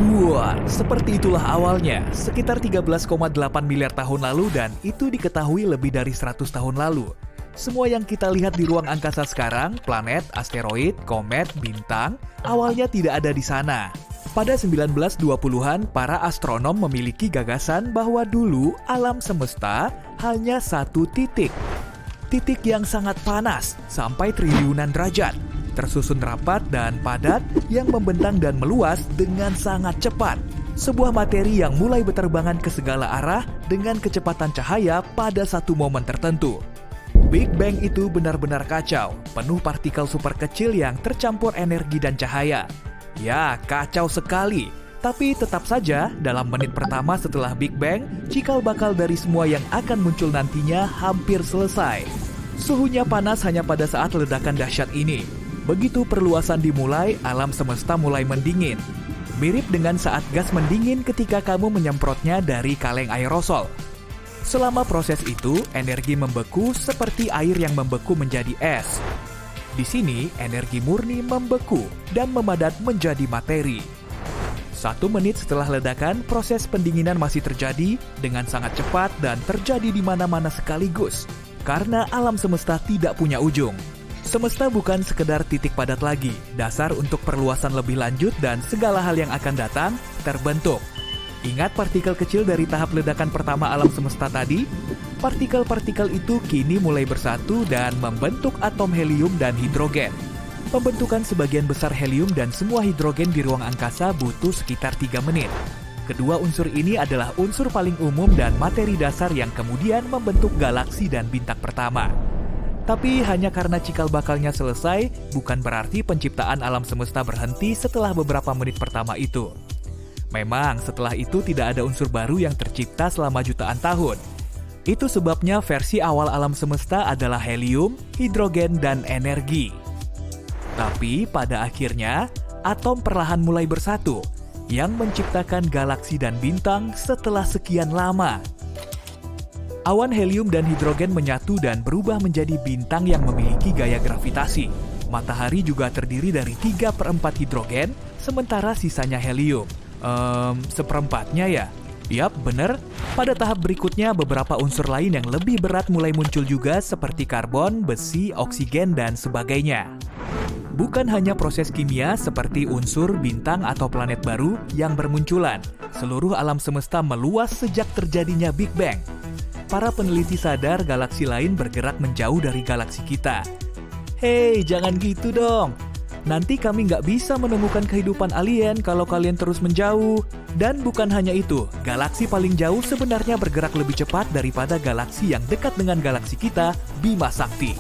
Wah, seperti itulah awalnya, sekitar 13,8 miliar tahun lalu dan itu diketahui lebih dari 100 tahun lalu. Semua yang kita lihat di ruang angkasa sekarang, planet, asteroid, komet, bintang, awalnya tidak ada di sana. Pada 1920-an, para astronom memiliki gagasan bahwa dulu alam semesta hanya satu titik. Titik yang sangat panas, sampai triliunan derajat, tersusun rapat dan padat yang membentang dan meluas dengan sangat cepat. Sebuah materi yang mulai berterbangan ke segala arah dengan kecepatan cahaya pada satu momen tertentu. Big Bang itu benar-benar kacau, penuh partikel super kecil yang tercampur energi dan cahaya. Ya, kacau sekali. Tapi tetap saja, dalam menit pertama setelah Big Bang, cikal bakal dari semua yang akan muncul nantinya hampir selesai. Suhunya panas hanya pada saat ledakan dahsyat ini. Begitu perluasan dimulai, alam semesta mulai mendingin. Mirip dengan saat gas mendingin ketika kamu menyemprotnya dari kaleng aerosol. Selama proses itu, energi membeku seperti air yang membeku menjadi es. Di sini, energi murni membeku dan memadat menjadi materi. 1 menit setelah ledakan, proses pendinginan masih terjadi dengan sangat cepat dan terjadi di mana-mana sekaligus. Karena alam semesta tidak punya ujung. Semesta bukan sekedar titik padat lagi, dasar untuk perluasan lebih lanjut dan segala hal yang akan datang terbentuk. Ingat partikel kecil dari tahap ledakan pertama alam semesta tadi? Partikel-partikel itu kini mulai bersatu dan membentuk atom helium dan hidrogen. Pembentukan sebagian besar helium dan semua hidrogen di ruang angkasa butuh sekitar 3 menit. Kedua unsur ini adalah unsur paling umum dan materi dasar yang kemudian membentuk galaksi dan bintang pertama. Tapi hanya karena cikal bakalnya selesai, bukan berarti penciptaan alam semesta berhenti setelah beberapa menit pertama itu. Memang setelah itu tidak ada unsur baru yang tercipta selama jutaan tahun. Itu sebabnya versi awal alam semesta adalah helium, hidrogen, dan energi. Tapi pada akhirnya, atom perlahan mulai bersatu, yang menciptakan galaksi dan bintang setelah sekian lama. Awan helium dan hidrogen menyatu dan berubah menjadi bintang yang memiliki gaya gravitasi. Matahari juga terdiri dari 3/4 hidrogen, sementara sisanya helium. Seperempatnya ya? Yap, bener. Pada tahap berikutnya, beberapa unsur lain yang lebih berat mulai muncul juga seperti karbon, besi, oksigen, dan sebagainya. Bukan hanya proses kimia seperti unsur, bintang, atau planet baru yang bermunculan. Seluruh alam semesta meluas sejak terjadinya Big Bang. Para peneliti sadar galaksi lain bergerak menjauh dari galaksi kita. Hei, jangan gitu dong. Nanti kami nggak bisa menemukan kehidupan alien kalau kalian terus menjauh. Dan bukan hanya itu, galaksi paling jauh sebenarnya bergerak lebih cepat daripada galaksi yang dekat dengan galaksi kita, Bima Sakti.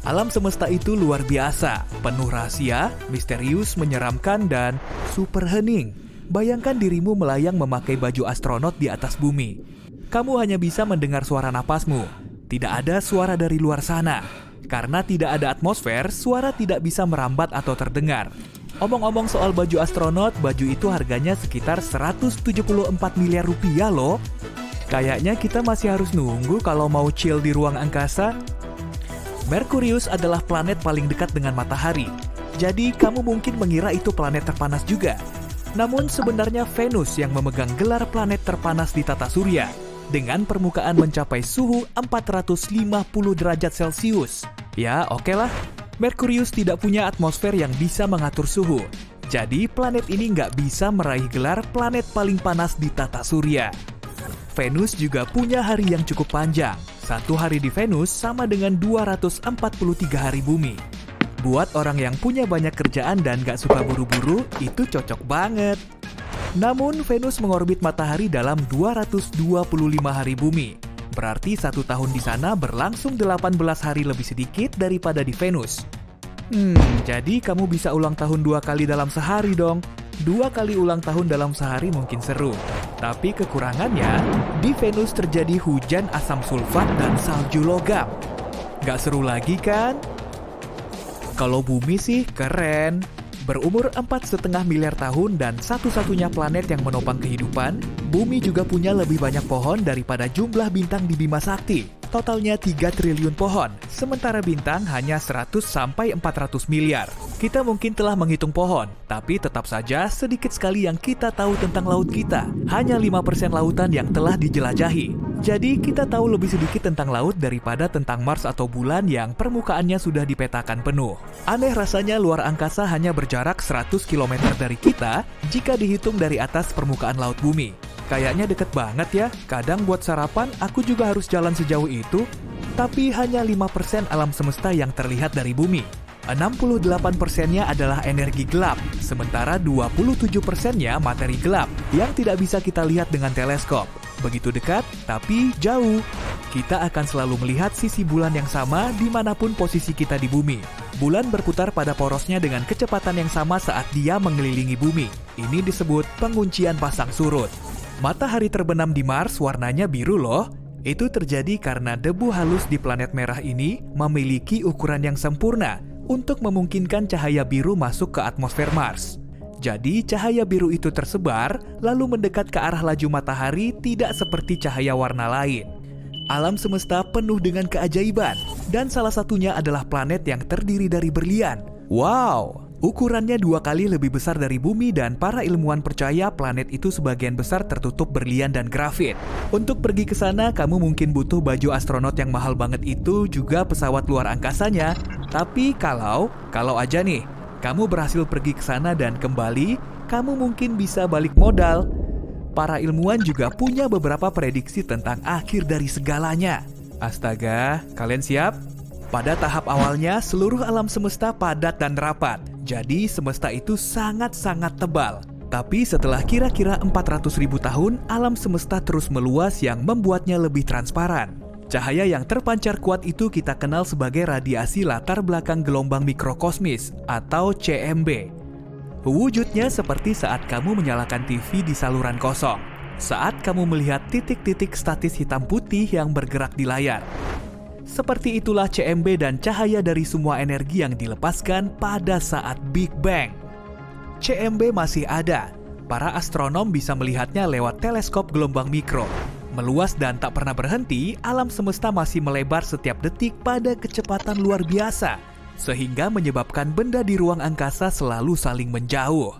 Alam semesta itu luar biasa, penuh rahasia, misterius, menyeramkan, dan super hening. Bayangkan dirimu melayang memakai baju astronot di atas bumi. Kamu hanya bisa mendengar suara napasmu. Tidak ada suara dari luar sana. Karena tidak ada atmosfer, suara tidak bisa merambat atau terdengar. Omong-omong soal baju astronot, baju itu harganya sekitar 174 miliar rupiah loh. Kayaknya kita masih harus nunggu kalau mau chill di ruang angkasa. Merkurius adalah planet paling dekat dengan matahari. Jadi kamu mungkin mengira itu planet terpanas juga. Namun sebenarnya Venus yang memegang gelar planet terpanas di tata surya. Dengan permukaan mencapai suhu 450 derajat Celcius. Ya, oke lah. Merkurius tidak punya atmosfer yang bisa mengatur suhu. Jadi, planet ini nggak bisa meraih gelar planet paling panas di tata surya. Venus juga punya hari yang cukup panjang. 1 hari di Venus sama dengan 243 hari bumi. Buat orang yang punya banyak kerjaan dan nggak suka buru-buru, itu cocok banget. Namun, Venus mengorbit matahari dalam 225 hari bumi. Berarti 1 tahun di sana berlangsung 18 hari lebih sedikit daripada di Venus. Jadi kamu bisa ulang tahun 2 kali dalam sehari dong. 2 kali ulang tahun dalam sehari mungkin seru. Tapi kekurangannya, di Venus terjadi hujan asam sulfat dan salju logam. Gak seru lagi kan? Kalau bumi sih keren. Berumur 4,5 miliar tahun dan satu-satunya planet yang menopang kehidupan, bumi juga punya lebih banyak pohon daripada jumlah bintang di Bima Sakti. totalnya 3 triliun pohon, sementara bintang hanya 100 sampai 400 miliar. Kita mungkin telah menghitung pohon, tapi tetap saja sedikit sekali yang kita tahu tentang laut kita. Hanya 5% lautan yang telah dijelajahi. Jadi kita tahu lebih sedikit tentang laut daripada tentang Mars atau bulan yang permukaannya sudah dipetakan penuh. Aneh rasanya luar angkasa hanya berjarak 100 km dari kita jika dihitung dari atas permukaan laut bumi. Kayaknya deket banget ya, kadang buat sarapan aku juga harus jalan sejauh itu, tapi hanya 5% alam semesta yang terlihat dari bumi. 68%-nya adalah energi gelap, sementara 27%-nya materi gelap yang tidak bisa kita lihat dengan teleskop. Begitu dekat, tapi jauh. Kita akan selalu melihat sisi bulan yang sama dimanapun posisi kita di bumi. Bulan berputar pada porosnya dengan kecepatan yang sama saat dia mengelilingi bumi. Ini disebut penguncian pasang surut. Matahari terbenam di Mars warnanya biru loh. Itu terjadi karena debu halus di planet merah ini memiliki ukuran yang sempurna untuk memungkinkan cahaya biru masuk ke atmosfer Mars. Jadi cahaya biru itu tersebar lalu mendekat ke arah laju matahari tidak seperti cahaya warna lain. Alam semesta penuh dengan keajaiban dan salah satunya adalah planet yang terdiri dari berlian. Wow! Ukurannya 2 kali lebih besar dari bumi dan para ilmuwan percaya planet itu sebagian besar tertutup berlian dan grafit. Untuk pergi ke sana, kamu mungkin butuh baju astronot yang mahal banget itu, juga pesawat luar angkasanya. Tapi kalau aja nih, kamu berhasil pergi ke sana dan kembali, kamu mungkin bisa balik modal. Para ilmuwan juga punya beberapa prediksi tentang akhir dari segalanya. Astaga, kalian siap? Pada tahap awalnya, seluruh alam semesta padat dan rapat. Jadi semesta itu sangat-sangat tebal. Tapi setelah kira-kira 400.000 tahun, alam semesta terus meluas yang membuatnya lebih transparan. Cahaya yang terpancar kuat itu kita kenal sebagai radiasi latar belakang gelombang mikrokosmis atau CMB. Wujudnya seperti saat kamu menyalakan TV di saluran kosong. Saat kamu melihat titik-titik statis hitam putih yang bergerak di layar. Seperti itulah CMB dan cahaya dari semua energi yang dilepaskan pada saat Big Bang. CMB masih ada. Para astronom bisa melihatnya lewat teleskop gelombang mikro. Meluas dan tak pernah berhenti, alam semesta masih melebar setiap detik pada kecepatan luar biasa, sehingga menyebabkan benda di ruang angkasa selalu saling menjauh.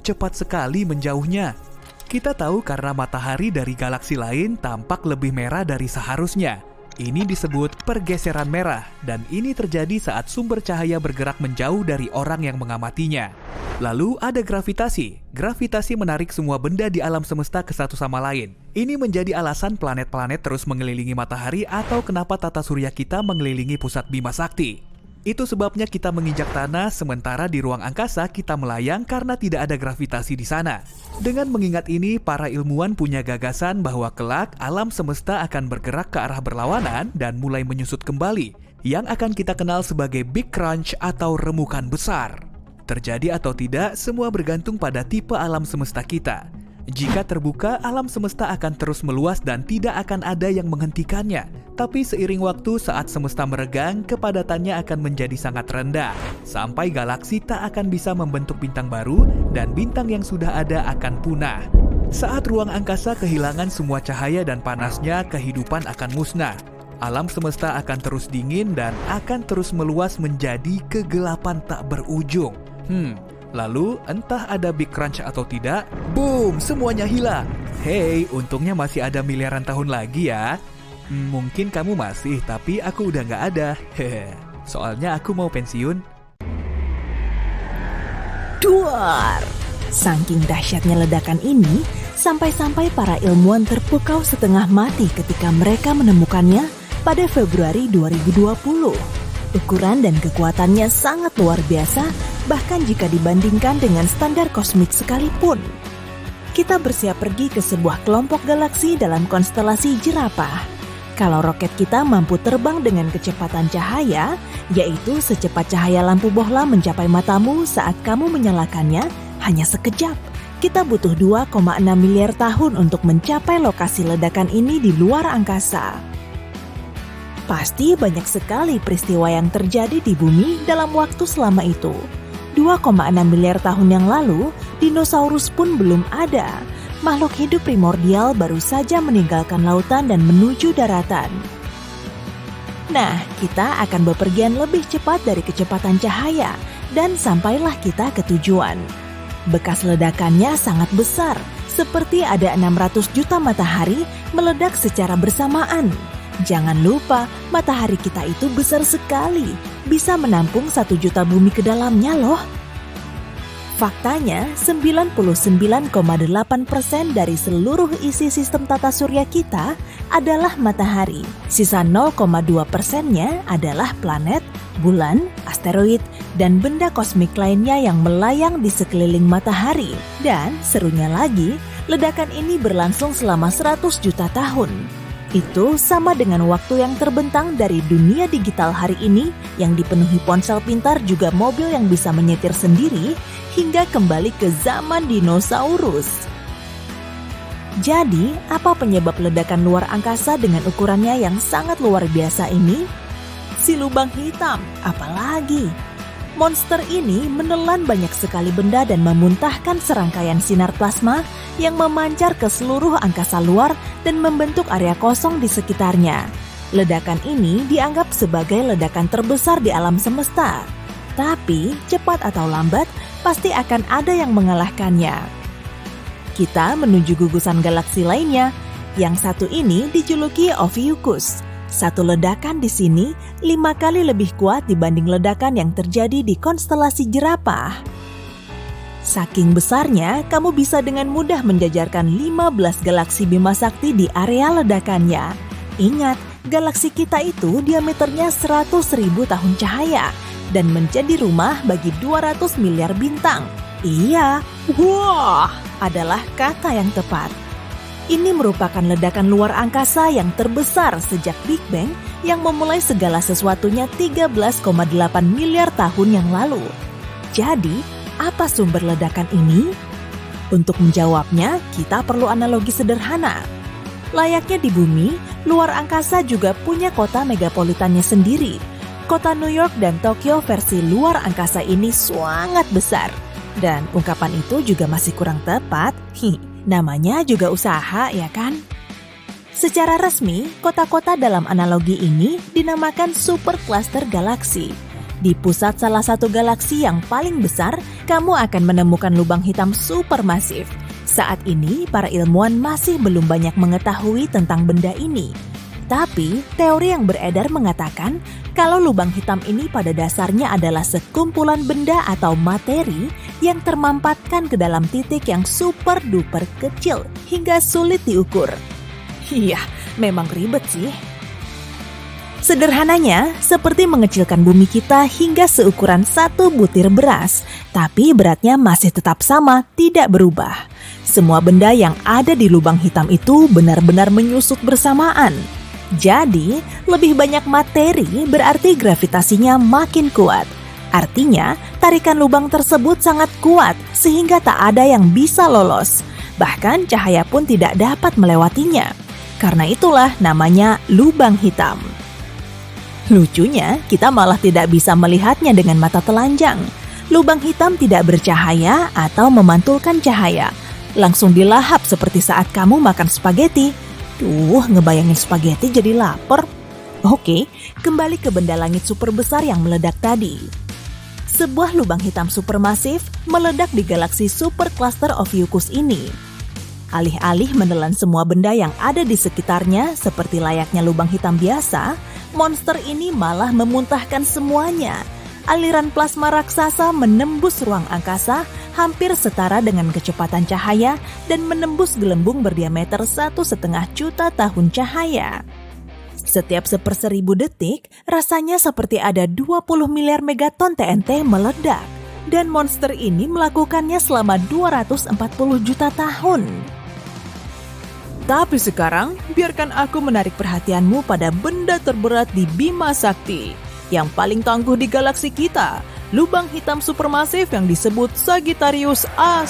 Cepat sekali menjauhnya. Kita tahu karena matahari dari galaksi lain tampak lebih merah dari seharusnya. Ini disebut pergeseran merah, dan ini terjadi saat sumber cahaya bergerak menjauh dari orang yang mengamatinya. Lalu ada gravitasi. Gravitasi menarik semua benda di alam semesta ke satu sama lain. Ini menjadi alasan planet-planet terus mengelilingi matahari atau kenapa tata surya kita mengelilingi pusat Bima Sakti. Itu sebabnya kita menginjak tanah, sementara di ruang angkasa kita melayang karena tidak ada gravitasi di sana. Dengan mengingat ini, para ilmuwan punya gagasan bahwa kelak alam semesta akan bergerak ke arah berlawanan dan mulai menyusut kembali, yang akan kita kenal sebagai Big Crunch atau remukan besar. Terjadi atau tidak, semua bergantung pada tipe alam semesta kita. Jika terbuka, alam semesta akan terus meluas dan tidak akan ada yang menghentikannya. Tapi seiring waktu, saat semesta meregang, kepadatannya akan menjadi sangat rendah. Sampai galaksi tak akan bisa membentuk bintang baru dan bintang yang sudah ada akan punah. Saat ruang angkasa kehilangan semua cahaya dan panasnya, kehidupan akan musnah. Alam semesta akan terus dingin dan akan terus meluas menjadi kegelapan tak berujung. Lalu, entah ada Big Crunch atau tidak, boom, semuanya hilang. Hey, untungnya masih ada miliaran tahun lagi ya. Mungkin kamu masih, tapi aku udah nggak ada. Hehe. Soalnya aku mau pensiun. Duar! Saking dahsyatnya ledakan ini, sampai-sampai para ilmuwan terpukau setengah mati ketika mereka menemukannya pada Februari 2020. Ukuran dan kekuatannya sangat luar biasa, bahkan jika dibandingkan dengan standar kosmik sekalipun. Kita bersiap pergi ke sebuah kelompok galaksi dalam konstelasi jerapah. Kalau roket kita mampu terbang dengan kecepatan cahaya, yaitu secepat cahaya lampu bohlam mencapai matamu saat kamu menyalakannya, hanya sekejap. Kita butuh 2,6 miliar tahun untuk mencapai lokasi ledakan ini di luar angkasa. Pasti banyak sekali peristiwa yang terjadi di bumi dalam waktu selama itu. 2,6 miliar tahun yang lalu, dinosaurus pun belum ada. Makhluk hidup primordial baru saja meninggalkan lautan dan menuju daratan. Nah, kita akan bepergian lebih cepat dari kecepatan cahaya dan sampailah kita ke tujuan. Bekas ledakannya sangat besar, seperti ada 600 juta matahari meledak secara bersamaan. Jangan lupa, matahari kita itu besar sekali, bisa menampung 1 juta bumi ke dalamnya loh. Faktanya, 99,8% dari seluruh isi sistem tata surya kita adalah matahari. Sisa 0,2%-nya adalah planet, bulan, asteroid, dan benda kosmik lainnya yang melayang di sekeliling matahari. Dan serunya lagi, ledakan ini berlangsung selama 100 juta tahun. Itu sama dengan waktu yang terbentang dari dunia digital hari ini yang dipenuhi ponsel pintar juga mobil yang bisa menyetir sendiri hingga kembali ke zaman dinosaurus. Jadi, apa penyebab ledakan luar angkasa dengan ukurannya yang sangat luar biasa ini? Si lubang hitam, apalagi? Monster ini menelan banyak sekali benda dan memuntahkan serangkaian sinar plasma yang memancar ke seluruh angkasa luar dan membentuk area kosong di sekitarnya. Ledakan ini dianggap sebagai ledakan terbesar di alam semesta. Tapi, cepat atau lambat, pasti akan ada yang mengalahkannya. Kita menuju gugusan galaksi lainnya. Yang satu ini dijuluki Ophiuchus. Satu ledakan di sini 5 kali lebih kuat dibanding ledakan yang terjadi di konstelasi jerapah. Saking besarnya, kamu bisa dengan mudah menjajarkan 15 galaksi Bima Sakti di area ledakannya. Ingat, galaksi kita itu diameternya 100.000 tahun cahaya dan menjadi rumah bagi 200 miliar bintang. Iya, wah, adalah kata yang tepat. Ini merupakan ledakan luar angkasa yang terbesar sejak Big Bang yang memulai segala sesuatunya 13,8 miliar tahun yang lalu. Jadi, apa sumber ledakan ini? Untuk menjawabnya, kita perlu analogi sederhana. Layaknya di bumi, luar angkasa juga punya kota megapolitannya sendiri. Kota New York dan Tokyo versi luar angkasa ini sangat besar. Dan ungkapan itu juga masih kurang tepat. Namanya juga usaha, ya kan? Secara resmi, kota-kota dalam analogi ini dinamakan super cluster galaksi. Di pusat salah satu galaksi yang paling besar, kamu akan menemukan lubang hitam supermasif. Saat ini, para ilmuwan masih belum banyak mengetahui tentang benda ini. Tapi, teori yang beredar mengatakan kalau lubang hitam ini pada dasarnya adalah sekumpulan benda atau materi yang termampatkan ke dalam titik yang super duper kecil hingga sulit diukur. Iya, memang ribet sih. Sederhananya, seperti mengecilkan bumi kita hingga seukuran 1 butir beras, tapi beratnya masih tetap sama, tidak berubah. Semua benda yang ada di lubang hitam itu benar-benar menyusut bersamaan. Jadi, lebih banyak materi berarti gravitasinya makin kuat. Artinya, tarikan lubang tersebut sangat kuat sehingga tak ada yang bisa lolos. Bahkan cahaya pun tidak dapat melewatinya. Karena itulah namanya lubang hitam. Lucunya, kita malah tidak bisa melihatnya dengan mata telanjang. Lubang hitam tidak bercahaya atau memantulkan cahaya. Langsung dilahap seperti saat kamu makan spaghetti. Ngebayangin spaghetti jadi lapar. Oke, kembali ke benda langit super besar yang meledak tadi. Sebuah lubang hitam supermasif meledak di galaksi super cluster Ophiuchus ini. Alih-alih menelan semua benda yang ada di sekitarnya seperti layaknya lubang hitam biasa, monster ini malah memuntahkan semuanya. Aliran plasma raksasa menembus ruang angkasa hampir setara dengan kecepatan cahaya dan menembus gelembung berdiameter 1,5 juta tahun cahaya. Setiap 1/1000 detik, rasanya seperti ada 20 miliar megaton TNT meledak. Dan monster ini melakukannya selama 240 juta tahun. Tapi sekarang, biarkan aku menarik perhatianmu pada benda terberat di Bima Sakti. Yang paling tangguh di galaksi kita, lubang hitam supermasif yang disebut Sagittarius A*.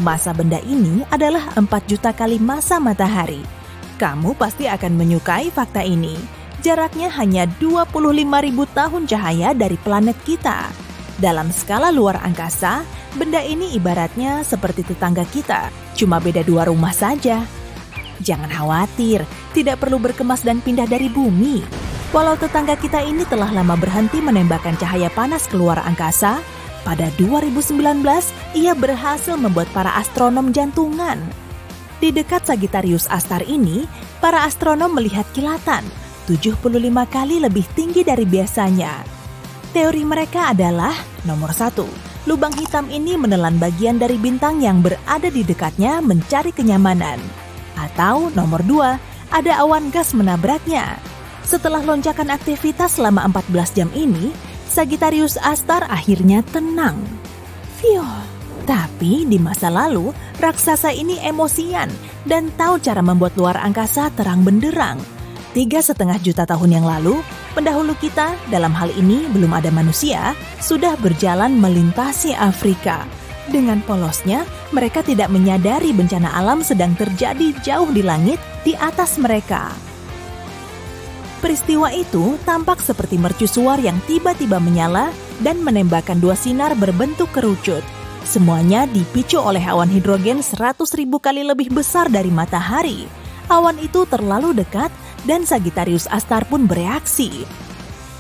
Massa benda ini adalah 4 juta kali massa matahari. Kamu pasti akan menyukai fakta ini. Jaraknya hanya 25.000 tahun cahaya dari planet kita. Dalam skala luar angkasa, benda ini ibaratnya seperti tetangga kita, cuma beda 2 rumah saja. Jangan khawatir, tidak perlu berkemas dan pindah dari bumi. Walau tetangga kita ini telah lama berhenti menembakkan cahaya panas keluar angkasa, pada 2019 ia berhasil membuat para astronom jantungan. Di dekat Sagittarius A-star ini, para astronom melihat kilatan 75 kali lebih tinggi dari biasanya. Teori mereka adalah, nomor 1, lubang hitam ini menelan bagian dari bintang yang berada di dekatnya mencari kenyamanan. Atau nomor 2, ada awan gas menabraknya. Setelah lonjakan aktivitas selama 14 jam ini, Sagittarius A-star akhirnya tenang. Fiuh. Tapi di masa lalu, raksasa ini emosian dan tahu cara membuat luar angkasa terang benderang. 3,5 juta tahun yang lalu, pendahulu kita, dalam hal ini belum ada manusia, sudah berjalan melintasi Afrika. Dengan polosnya, mereka tidak menyadari bencana alam sedang terjadi jauh di langit di atas mereka. Peristiwa itu tampak seperti mercusuar yang tiba-tiba menyala dan menembakkan 2 sinar berbentuk kerucut. Semuanya dipicu oleh awan hidrogen 100.000 kali lebih besar dari matahari. Awan itu terlalu dekat dan Sagittarius A-star pun bereaksi.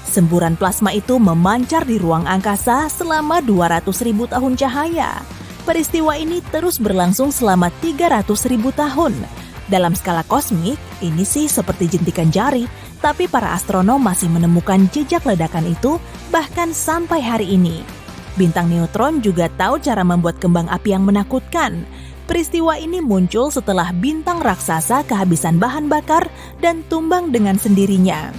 Semburan plasma itu memancar di ruang angkasa selama 200.000 tahun cahaya. Peristiwa ini terus berlangsung selama 300.000 tahun. Dalam skala kosmik, ini sih seperti jentikan jari, tapi para astronom masih menemukan jejak ledakan itu bahkan sampai hari ini. Bintang neutron juga tahu cara membuat kembang api yang menakutkan. Peristiwa ini muncul setelah bintang raksasa kehabisan bahan bakar dan tumbang dengan sendirinya.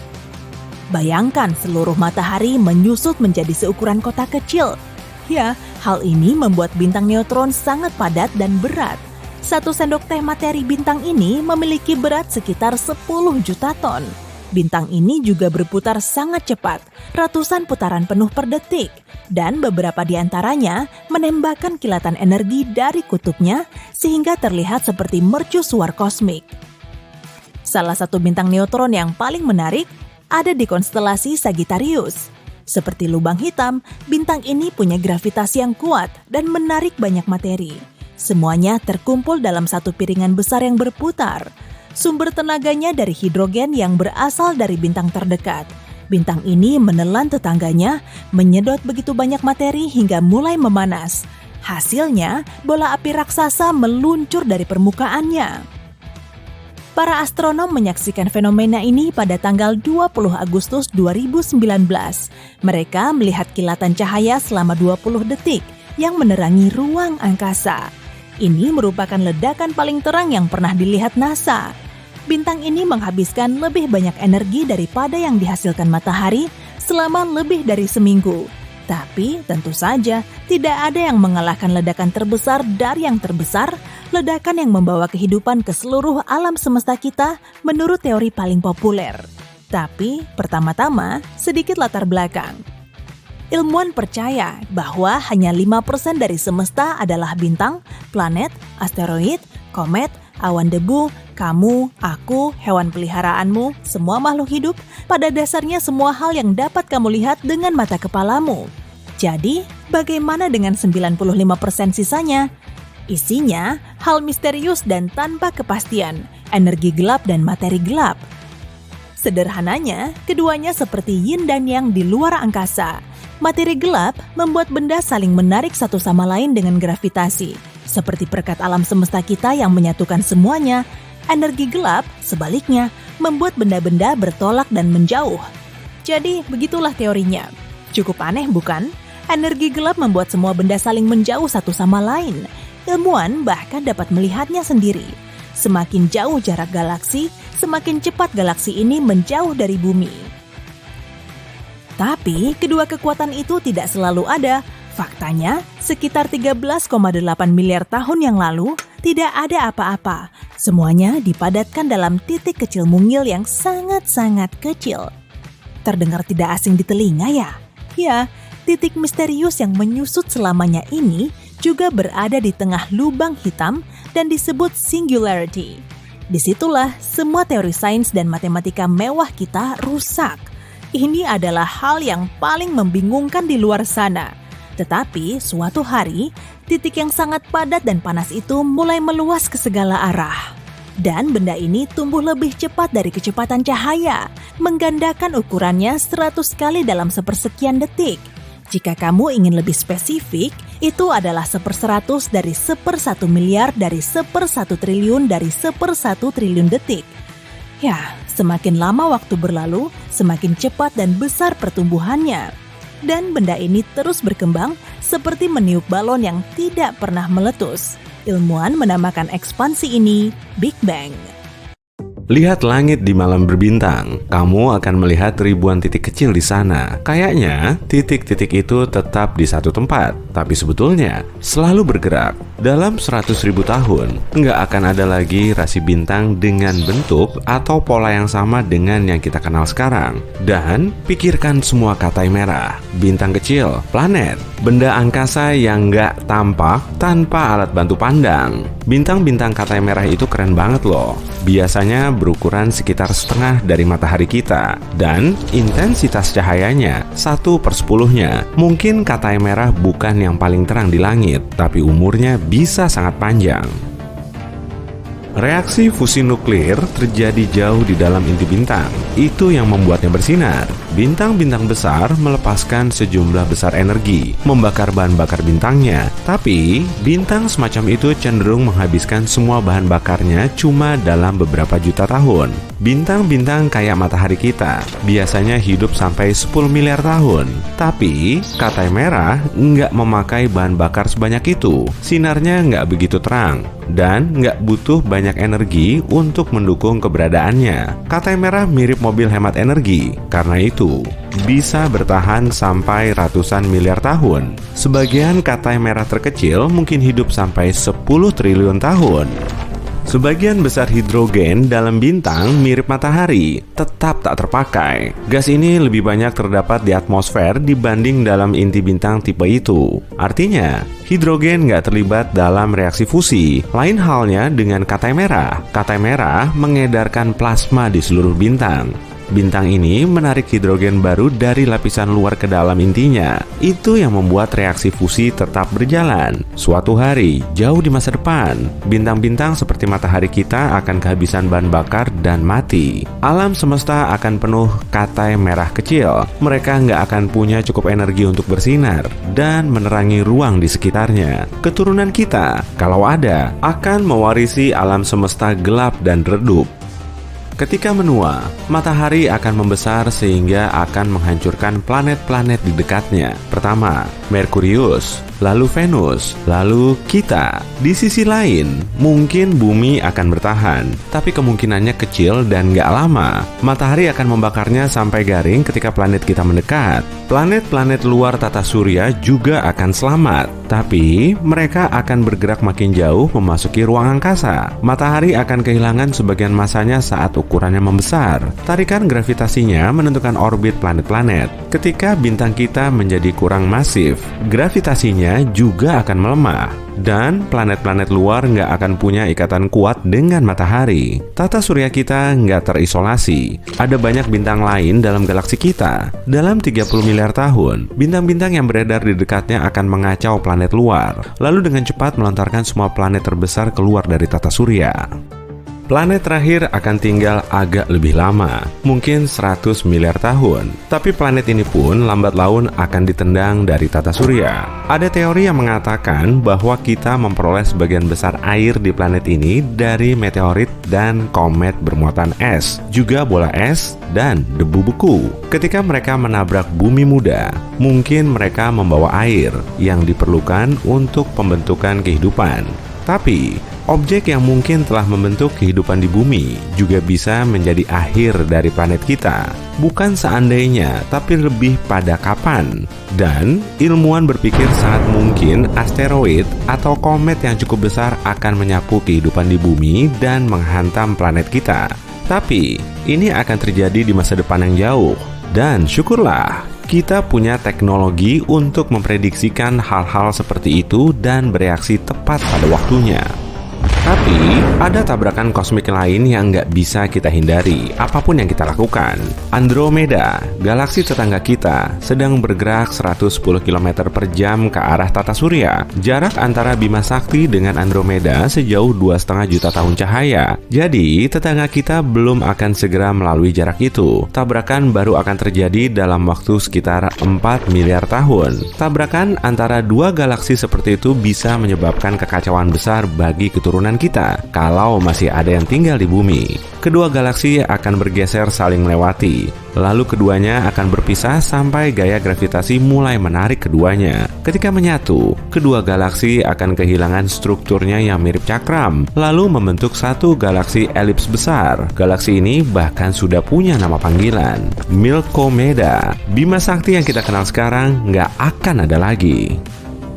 Bayangkan seluruh matahari menyusut menjadi seukuran kota kecil. Ya, hal ini membuat bintang neutron sangat padat dan berat. 1 sendok teh materi bintang ini memiliki berat sekitar 10 juta ton. Bintang ini juga berputar sangat cepat, ratusan putaran penuh per detik, dan beberapa di antaranya menembakkan kilatan energi dari kutubnya sehingga terlihat seperti mercusuar kosmik. Salah satu bintang neutron yang paling menarik ada di konstelasi Sagittarius. Seperti lubang hitam, bintang ini punya gravitasi yang kuat dan menarik banyak materi. Semuanya terkumpul dalam satu piringan besar yang berputar. Sumber tenaganya dari hidrogen yang berasal dari bintang terdekat. Bintang ini menelan tetangganya, menyedot begitu banyak materi hingga mulai memanas. Hasilnya, bola api raksasa meluncur dari permukaannya. Para astronom menyaksikan fenomena ini pada tanggal 20 Agustus 2019. Mereka melihat kilatan cahaya selama 20 detik yang menerangi ruang angkasa. Ini merupakan ledakan paling terang yang pernah dilihat NASA. Bintang ini menghabiskan lebih banyak energi daripada yang dihasilkan matahari selama lebih dari seminggu. Tapi tentu saja tidak ada yang mengalahkan ledakan terbesar dari yang terbesar, ledakan yang membawa kehidupan ke seluruh alam semesta kita menurut teori paling populer. Tapi pertama-tama sedikit latar belakang. Ilmuwan percaya bahwa hanya 5% dari semesta adalah bintang, planet, asteroid, komet, awan debu, kamu, aku, hewan peliharaanmu, semua makhluk hidup, pada dasarnya semua hal yang dapat kamu lihat dengan mata kepalamu. Jadi, bagaimana dengan 95% sisanya? Isinya hal misterius dan tanpa kepastian, energi gelap dan materi gelap. Sederhananya, keduanya seperti yin dan yang di luar angkasa. Materi gelap membuat benda saling menarik satu sama lain dengan gravitasi. Seperti perekat alam semesta kita yang menyatukan semuanya, energi gelap, sebaliknya, membuat benda-benda bertolak dan menjauh. Jadi, begitulah teorinya. Cukup aneh, bukan? Energi gelap membuat semua benda saling menjauh satu sama lain. Ilmuwan bahkan dapat melihatnya sendiri. Semakin jauh jarak galaksi, semakin cepat galaksi ini menjauh dari bumi. Tapi, kedua kekuatan itu tidak selalu ada. Faktanya, sekitar 13,8 miliar tahun yang lalu, tidak ada apa-apa. Semuanya dipadatkan dalam titik kecil mungil yang sangat-sangat kecil. Terdengar tidak asing di telinga ya? Ya, titik misterius yang menyusut selamanya ini juga berada di tengah lubang hitam dan disebut singularity. Disitulah semua teori sains dan matematika mewah kita rusak. Ini adalah hal yang paling membingungkan di luar sana. Tetapi suatu hari, titik yang sangat padat dan panas itu mulai meluas ke segala arah. Dan benda ini tumbuh lebih cepat dari kecepatan cahaya, menggandakan ukurannya 100 kali dalam sepersekian detik. Jika kamu ingin lebih spesifik, itu adalah 1/100 dari 1/1 miliar dari 1/1 triliun dari 1/1 triliun detik. Ya, semakin lama waktu berlalu, semakin cepat dan besar pertumbuhannya. Dan benda ini terus berkembang seperti meniup balon yang tidak pernah meletus. Ilmuwan menamakan ekspansi ini Big Bang. Lihat langit di malam berbintang, kamu akan melihat ribuan titik kecil di sana. Kayaknya titik-titik itu tetap di satu tempat, tapi sebetulnya selalu bergerak. Dalam 100.000 tahun, nggak akan ada lagi rasi bintang dengan bentuk atau pola yang sama dengan yang kita kenal sekarang. Dan pikirkan semua katai merah, bintang kecil, planet, benda angkasa yang nggak tampak tanpa alat bantu pandang. Bintang-bintang katai merah itu keren banget loh. Biasanya berukuran sekitar setengah dari matahari kita, dan intensitas cahayanya 1/10-nya. Mungkin katai merah bukan yang paling terang di langit, tapi umurnya bisa sangat panjang. Reaksi fusi nuklir terjadi jauh di dalam inti bintang. Itu yang membuatnya bersinar. Bintang-bintang besar melepaskan sejumlah besar energi, membakar bahan bakar bintangnya. Tapi, bintang semacam itu cenderung menghabiskan semua bahan bakarnya cuma dalam beberapa juta tahun. Bintang-bintang kayak matahari kita biasanya hidup sampai 10 miliar tahun. Tapi, katai merah nggak memakai bahan bakar sebanyak itu. Sinarnya nggak begitu terang, dan nggak butuh banyak energi untuk mendukung keberadaannya. Katai merah mirip mobil hemat energi, karena itu bisa bertahan sampai ratusan miliar tahun. Sebagian katai merah terkecil mungkin hidup sampai 10 triliun tahun. Sebagian besar hidrogen dalam bintang mirip matahari, tetap tak terpakai. Gas ini lebih banyak terdapat di atmosfer dibanding dalam inti bintang tipe itu. Artinya, hidrogen nggak terlibat dalam reaksi fusi. Lain halnya dengan katai merah. Katai merah mengedarkan plasma di seluruh bintang. Bintang ini menarik hidrogen baru dari lapisan luar ke dalam intinya. Itu yang membuat reaksi fusi tetap berjalan. Suatu hari, jauh di masa depan, bintang-bintang seperti matahari kita akan kehabisan bahan bakar dan mati. Alam semesta akan penuh katai merah kecil. Mereka nggak akan punya cukup energi untuk bersinar dan menerangi ruang di sekitarnya. Keturunan kita, kalau ada, akan mewarisi alam semesta gelap dan redup. Ketika menua, matahari akan membesar sehingga akan menghancurkan planet-planet di dekatnya. Pertama, Merkurius, lalu Venus, lalu kita. Di sisi lain, mungkin bumi akan bertahan, tapi kemungkinannya kecil dan nggak lama. Matahari akan membakarnya sampai garing ketika planet kita mendekat. Planet-planet luar tata surya juga akan selamat, tapi mereka akan bergerak makin jauh memasuki ruang angkasa. Matahari akan kehilangan sebagian masanya saat ukurannya membesar. Tarikan gravitasinya menentukan orbit planet-planet. Ketika bintang kita menjadi kurang masif, gravitasinya juga akan melemah, dan planet-planet luar nggak akan punya ikatan kuat dengan matahari. Tata surya kita nggak terisolasi. Ada banyak bintang lain dalam galaksi kita. Dalam 30 miliar tahun, bintang-bintang yang beredar di dekatnya akan mengacau planet luar, lalu dengan cepat melontarkan semua planet terbesar keluar dari tata surya. Planet terakhir akan tinggal agak lebih lama, mungkin 100 miliar tahun. Tapi planet ini pun lambat laun akan ditendang dari tata surya. Ada teori yang mengatakan bahwa kita memperoleh sebagian besar air di planet ini dari meteorit dan komet bermuatan es, juga bola es dan debu beku. Ketika mereka menabrak bumi muda, mungkin mereka membawa air yang diperlukan untuk pembentukan kehidupan. Tapi, objek yang mungkin telah membentuk kehidupan di bumi juga bisa menjadi akhir dari planet kita. Bukan seandainya, tapi lebih pada kapan. Dan ilmuwan berpikir sangat mungkin asteroid atau komet yang cukup besar akan menyapu kehidupan di bumi dan menghantam planet kita. Tapi, ini akan terjadi di masa depan yang jauh. Dan syukurlah, kita punya teknologi untuk memprediksikan hal-hal seperti itu dan bereaksi tepat pada waktunya. Tapi, ada tabrakan kosmik lain yang nggak bisa kita hindari, apapun yang kita lakukan. Andromeda, galaksi tetangga kita, sedang bergerak 110 km per jam ke arah tata surya. Jarak antara Bima Sakti dengan Andromeda sejauh 2,5 juta tahun cahaya. Jadi, tetangga kita belum akan segera melalui jarak itu. Tabrakan baru akan terjadi dalam waktu sekitar 4 miliar tahun. Tabrakan antara dua galaksi seperti itu bisa menyebabkan kekacauan besar bagi keturunan kita kalau masih ada yang tinggal di bumi. Kedua galaksi akan bergeser saling melewati, lalu keduanya akan berpisah sampai gaya gravitasi mulai menarik keduanya. Ketika menyatu, kedua galaksi akan kehilangan strukturnya yang mirip cakram, lalu membentuk satu galaksi elips besar. Galaksi ini bahkan sudah punya nama panggilan, Milkomeda. Bima Sakti yang kita kenal sekarang nggak akan ada lagi.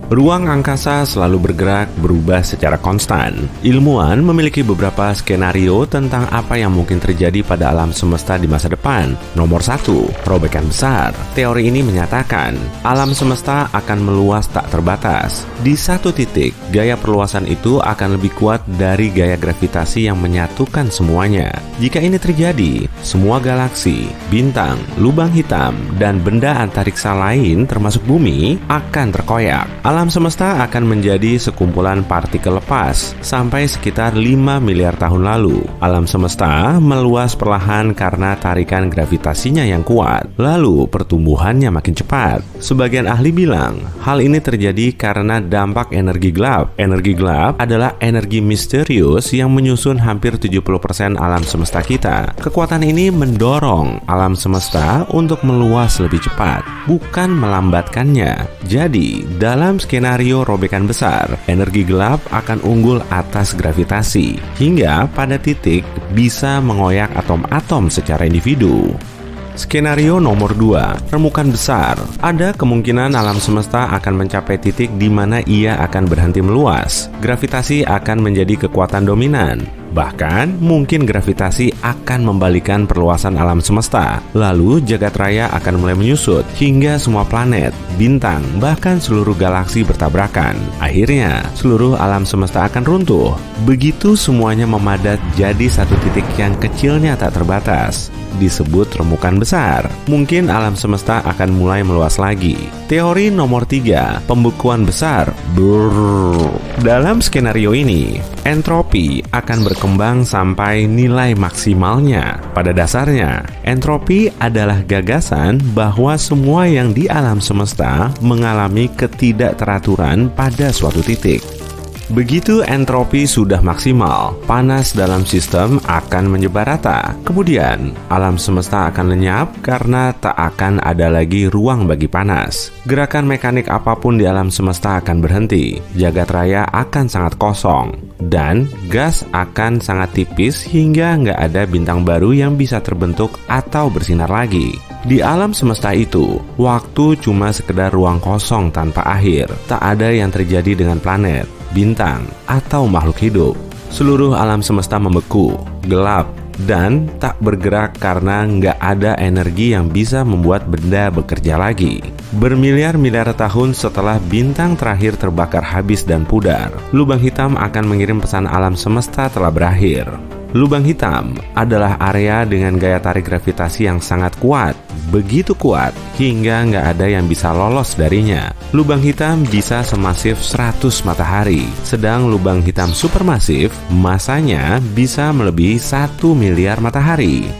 Ruang angkasa selalu bergerak berubah secara konstan. Ilmuwan memiliki beberapa skenario tentang apa yang mungkin terjadi pada alam semesta di masa depan. Nomor 1, robekan besar. Teori ini menyatakan alam semesta akan meluas tak terbatas. Di satu titik, gaya perluasan itu akan lebih kuat dari gaya gravitasi yang menyatukan semuanya. Jika ini terjadi, semua galaksi, bintang, lubang hitam, dan benda antariksa lain termasuk bumi akan terkoyak. Alam semesta akan menjadi sekumpulan partikel lepas sampai sekitar 5 miliar tahun lalu. Alam semesta meluas perlahan karena tarikan gravitasinya yang kuat. Lalu pertumbuhannya makin cepat. Sebagian ahli bilang hal ini terjadi karena dampak energi gelap. Energi gelap adalah energi misterius yang menyusun hampir 70% alam semesta kita. Kekuatan ini mendorong alam semesta untuk meluas lebih cepat, bukan melambatkannya. Jadi, dalam skenario robekan besar, energi gelap akan unggul atas gravitasi, hingga pada titik bisa mengoyak atom-atom secara individu. Skenario nomor 2, remukan besar. Ada kemungkinan alam semesta akan mencapai titik di mana ia akan berhenti meluas. Gravitasi akan menjadi kekuatan dominan. Bahkan, mungkin gravitasi akan membalikan perluasan alam semesta. Lalu, jagat raya akan mulai menyusut, hingga semua planet, bintang, bahkan seluruh galaksi bertabrakan. Akhirnya, seluruh alam semesta akan runtuh. Begitu semuanya memadat jadi satu titik yang kecilnya tak terbatas, disebut remukan besar. Mungkin alam semesta akan mulai meluas lagi. Teori nomor 3, pembekuan besar. Dalam skenario ini, entropi akan berkembang sampai nilai maksimalnya. Pada dasarnya, entropi adalah gagasan bahwa semua yang di alam semesta mengalami ketidakteraturan pada suatu titik. Begitu entropi sudah maksimal, panas dalam sistem akan menyebar rata. Kemudian, alam semesta akan lenyap karena tak akan ada lagi ruang bagi panas. Gerakan mekanik apapun di alam semesta akan berhenti. Jagat raya akan sangat kosong. Dan gas akan sangat tipis hingga nggak ada bintang baru yang bisa terbentuk atau bersinar lagi. Di alam semesta itu, waktu cuma sekedar ruang kosong tanpa akhir. Tak ada yang terjadi dengan planet, bintang, atau makhluk hidup. Seluruh alam semesta membeku, gelap, dan tak bergerak karena nggak ada energi yang bisa membuat benda bekerja lagi. Bermiliar-miliar tahun setelah bintang terakhir terbakar habis dan pudar, lubang hitam akan mengirim pesan alam semesta telah berakhir. Lubang hitam adalah area dengan gaya tarik gravitasi yang sangat kuat, begitu kuat hingga nggak ada yang bisa lolos darinya. Lubang hitam bisa semasif 100 matahari, sedang lubang hitam supermasif masanya bisa melebihi 1 miliar matahari.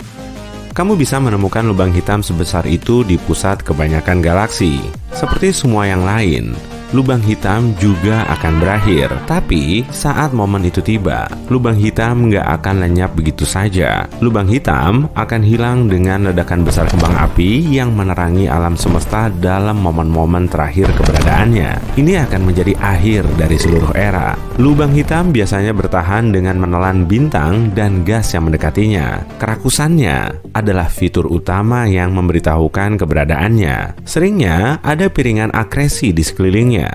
Kamu bisa menemukan lubang hitam sebesar itu di pusat kebanyakan galaksi. Seperti semua yang lain, lubang hitam juga akan berakhir. Tapi saat momen itu tiba, lubang hitam nggak akan lenyap begitu saja. Lubang hitam akan hilang dengan ledakan besar kembang api yang menerangi alam semesta dalam momen-momen terakhir keberadaannya. Ini akan menjadi akhir dari seluruh era. Lubang hitam biasanya bertahan dengan menelan bintang dan gas yang mendekatinya. Kerakusannya adalah fitur utama yang memberitahukan keberadaannya. Seringnya ada piringan akresi di sekelilingnya.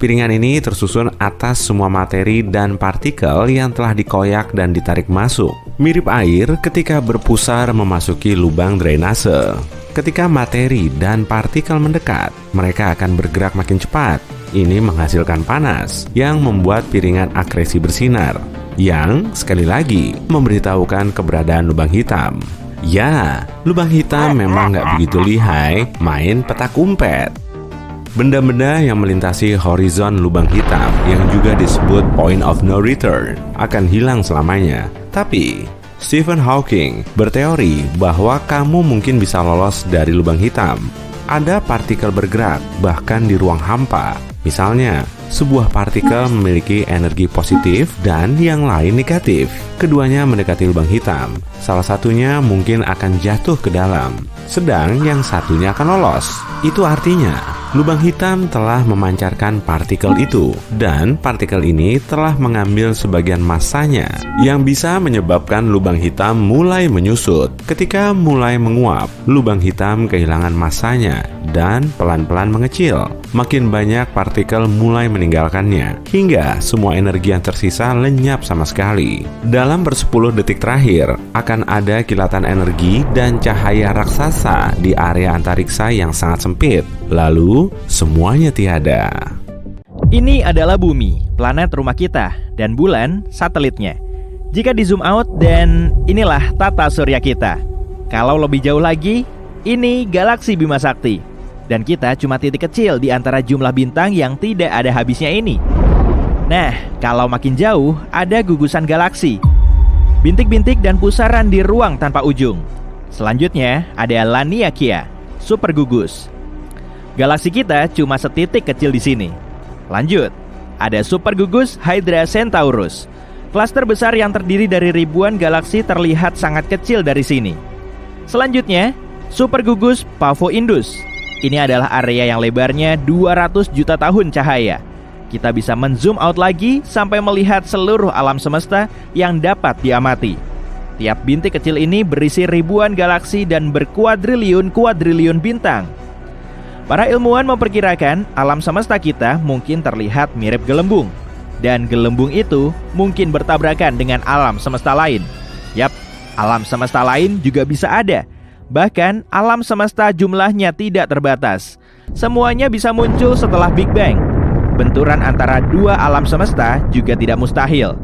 Piringan ini tersusun atas semua materi dan partikel yang telah dikoyak dan ditarik masuk. Mirip air ketika berpusar memasuki lubang drainase. Ketika materi dan partikel mendekat, mereka akan bergerak makin cepat. Ini menghasilkan panas yang membuat piringan akresi bersinar. yang sekali lagi memberitahukan keberadaan lubang hitam. Ya, lubang hitam memang nggak begitu lihai main petak umpet. Benda-benda yang melintasi horizon lubang hitam yang juga disebut point of no return akan hilang selamanya. Tapi Stephen Hawking berteori bahwa kamu mungkin bisa lolos dari lubang hitam. Ada partikel bergerak bahkan di ruang hampa. Misalnya, sebuah partikel memiliki energi positif dan yang lain negatif. Keduanya mendekati lubang hitam. Salah satunya mungkin akan jatuh ke dalam, sedang yang satunya akan lolos. Itu artinya, lubang hitam telah memancarkan partikel itu, dan partikel ini telah mengambil sebagian massanya, yang bisa menyebabkan lubang hitam mulai menyusut. Ketika mulai menguap, lubang hitam kehilangan massanya dan pelan-pelan mengecil. Makin banyak partikel mulai meninggalkannya, hingga semua energi yang tersisa lenyap sama sekali. Dalam bersepuluh detik terakhir, akan ada kilatan energi dan cahaya raksasa di area antariksa yang sangat sempit. Lalu, semuanya tiada. Ini adalah bumi, planet rumah kita, dan bulan, satelitnya. Jika di zoom out, dan inilah tata surya kita. Kalau lebih jauh lagi, ini galaksi Bima Sakti. Dan kita cuma titik kecil di antara jumlah bintang yang tidak ada habisnya ini. Nah, kalau makin jauh, ada gugusan galaksi, bintik-bintik dan pusaran di ruang tanpa ujung. Selanjutnya, ada Laniakea, super gugus. Galaksi kita cuma setitik kecil di sini. Lanjut, ada super gugus Hydra Centaurus. Klaster besar yang terdiri dari ribuan galaksi terlihat sangat kecil dari sini. Selanjutnya, super gugus Pavo Indus. Ini adalah area yang lebarnya 200 juta tahun cahaya. Kita bisa men-zoom out lagi sampai melihat seluruh alam semesta yang dapat diamati. Tiap bintik kecil ini berisi ribuan galaksi dan berkuadriliun-kuadriliun bintang. Para ilmuwan memperkirakan alam semesta kita mungkin terlihat mirip gelembung. Dan gelembung itu mungkin bertabrakan dengan alam semesta lain. Yap, alam semesta lain juga bisa ada. Bahkan alam semesta jumlahnya tidak terbatas. Semuanya bisa muncul setelah Big Bang. Benturan antara dua alam semesta juga tidak mustahil.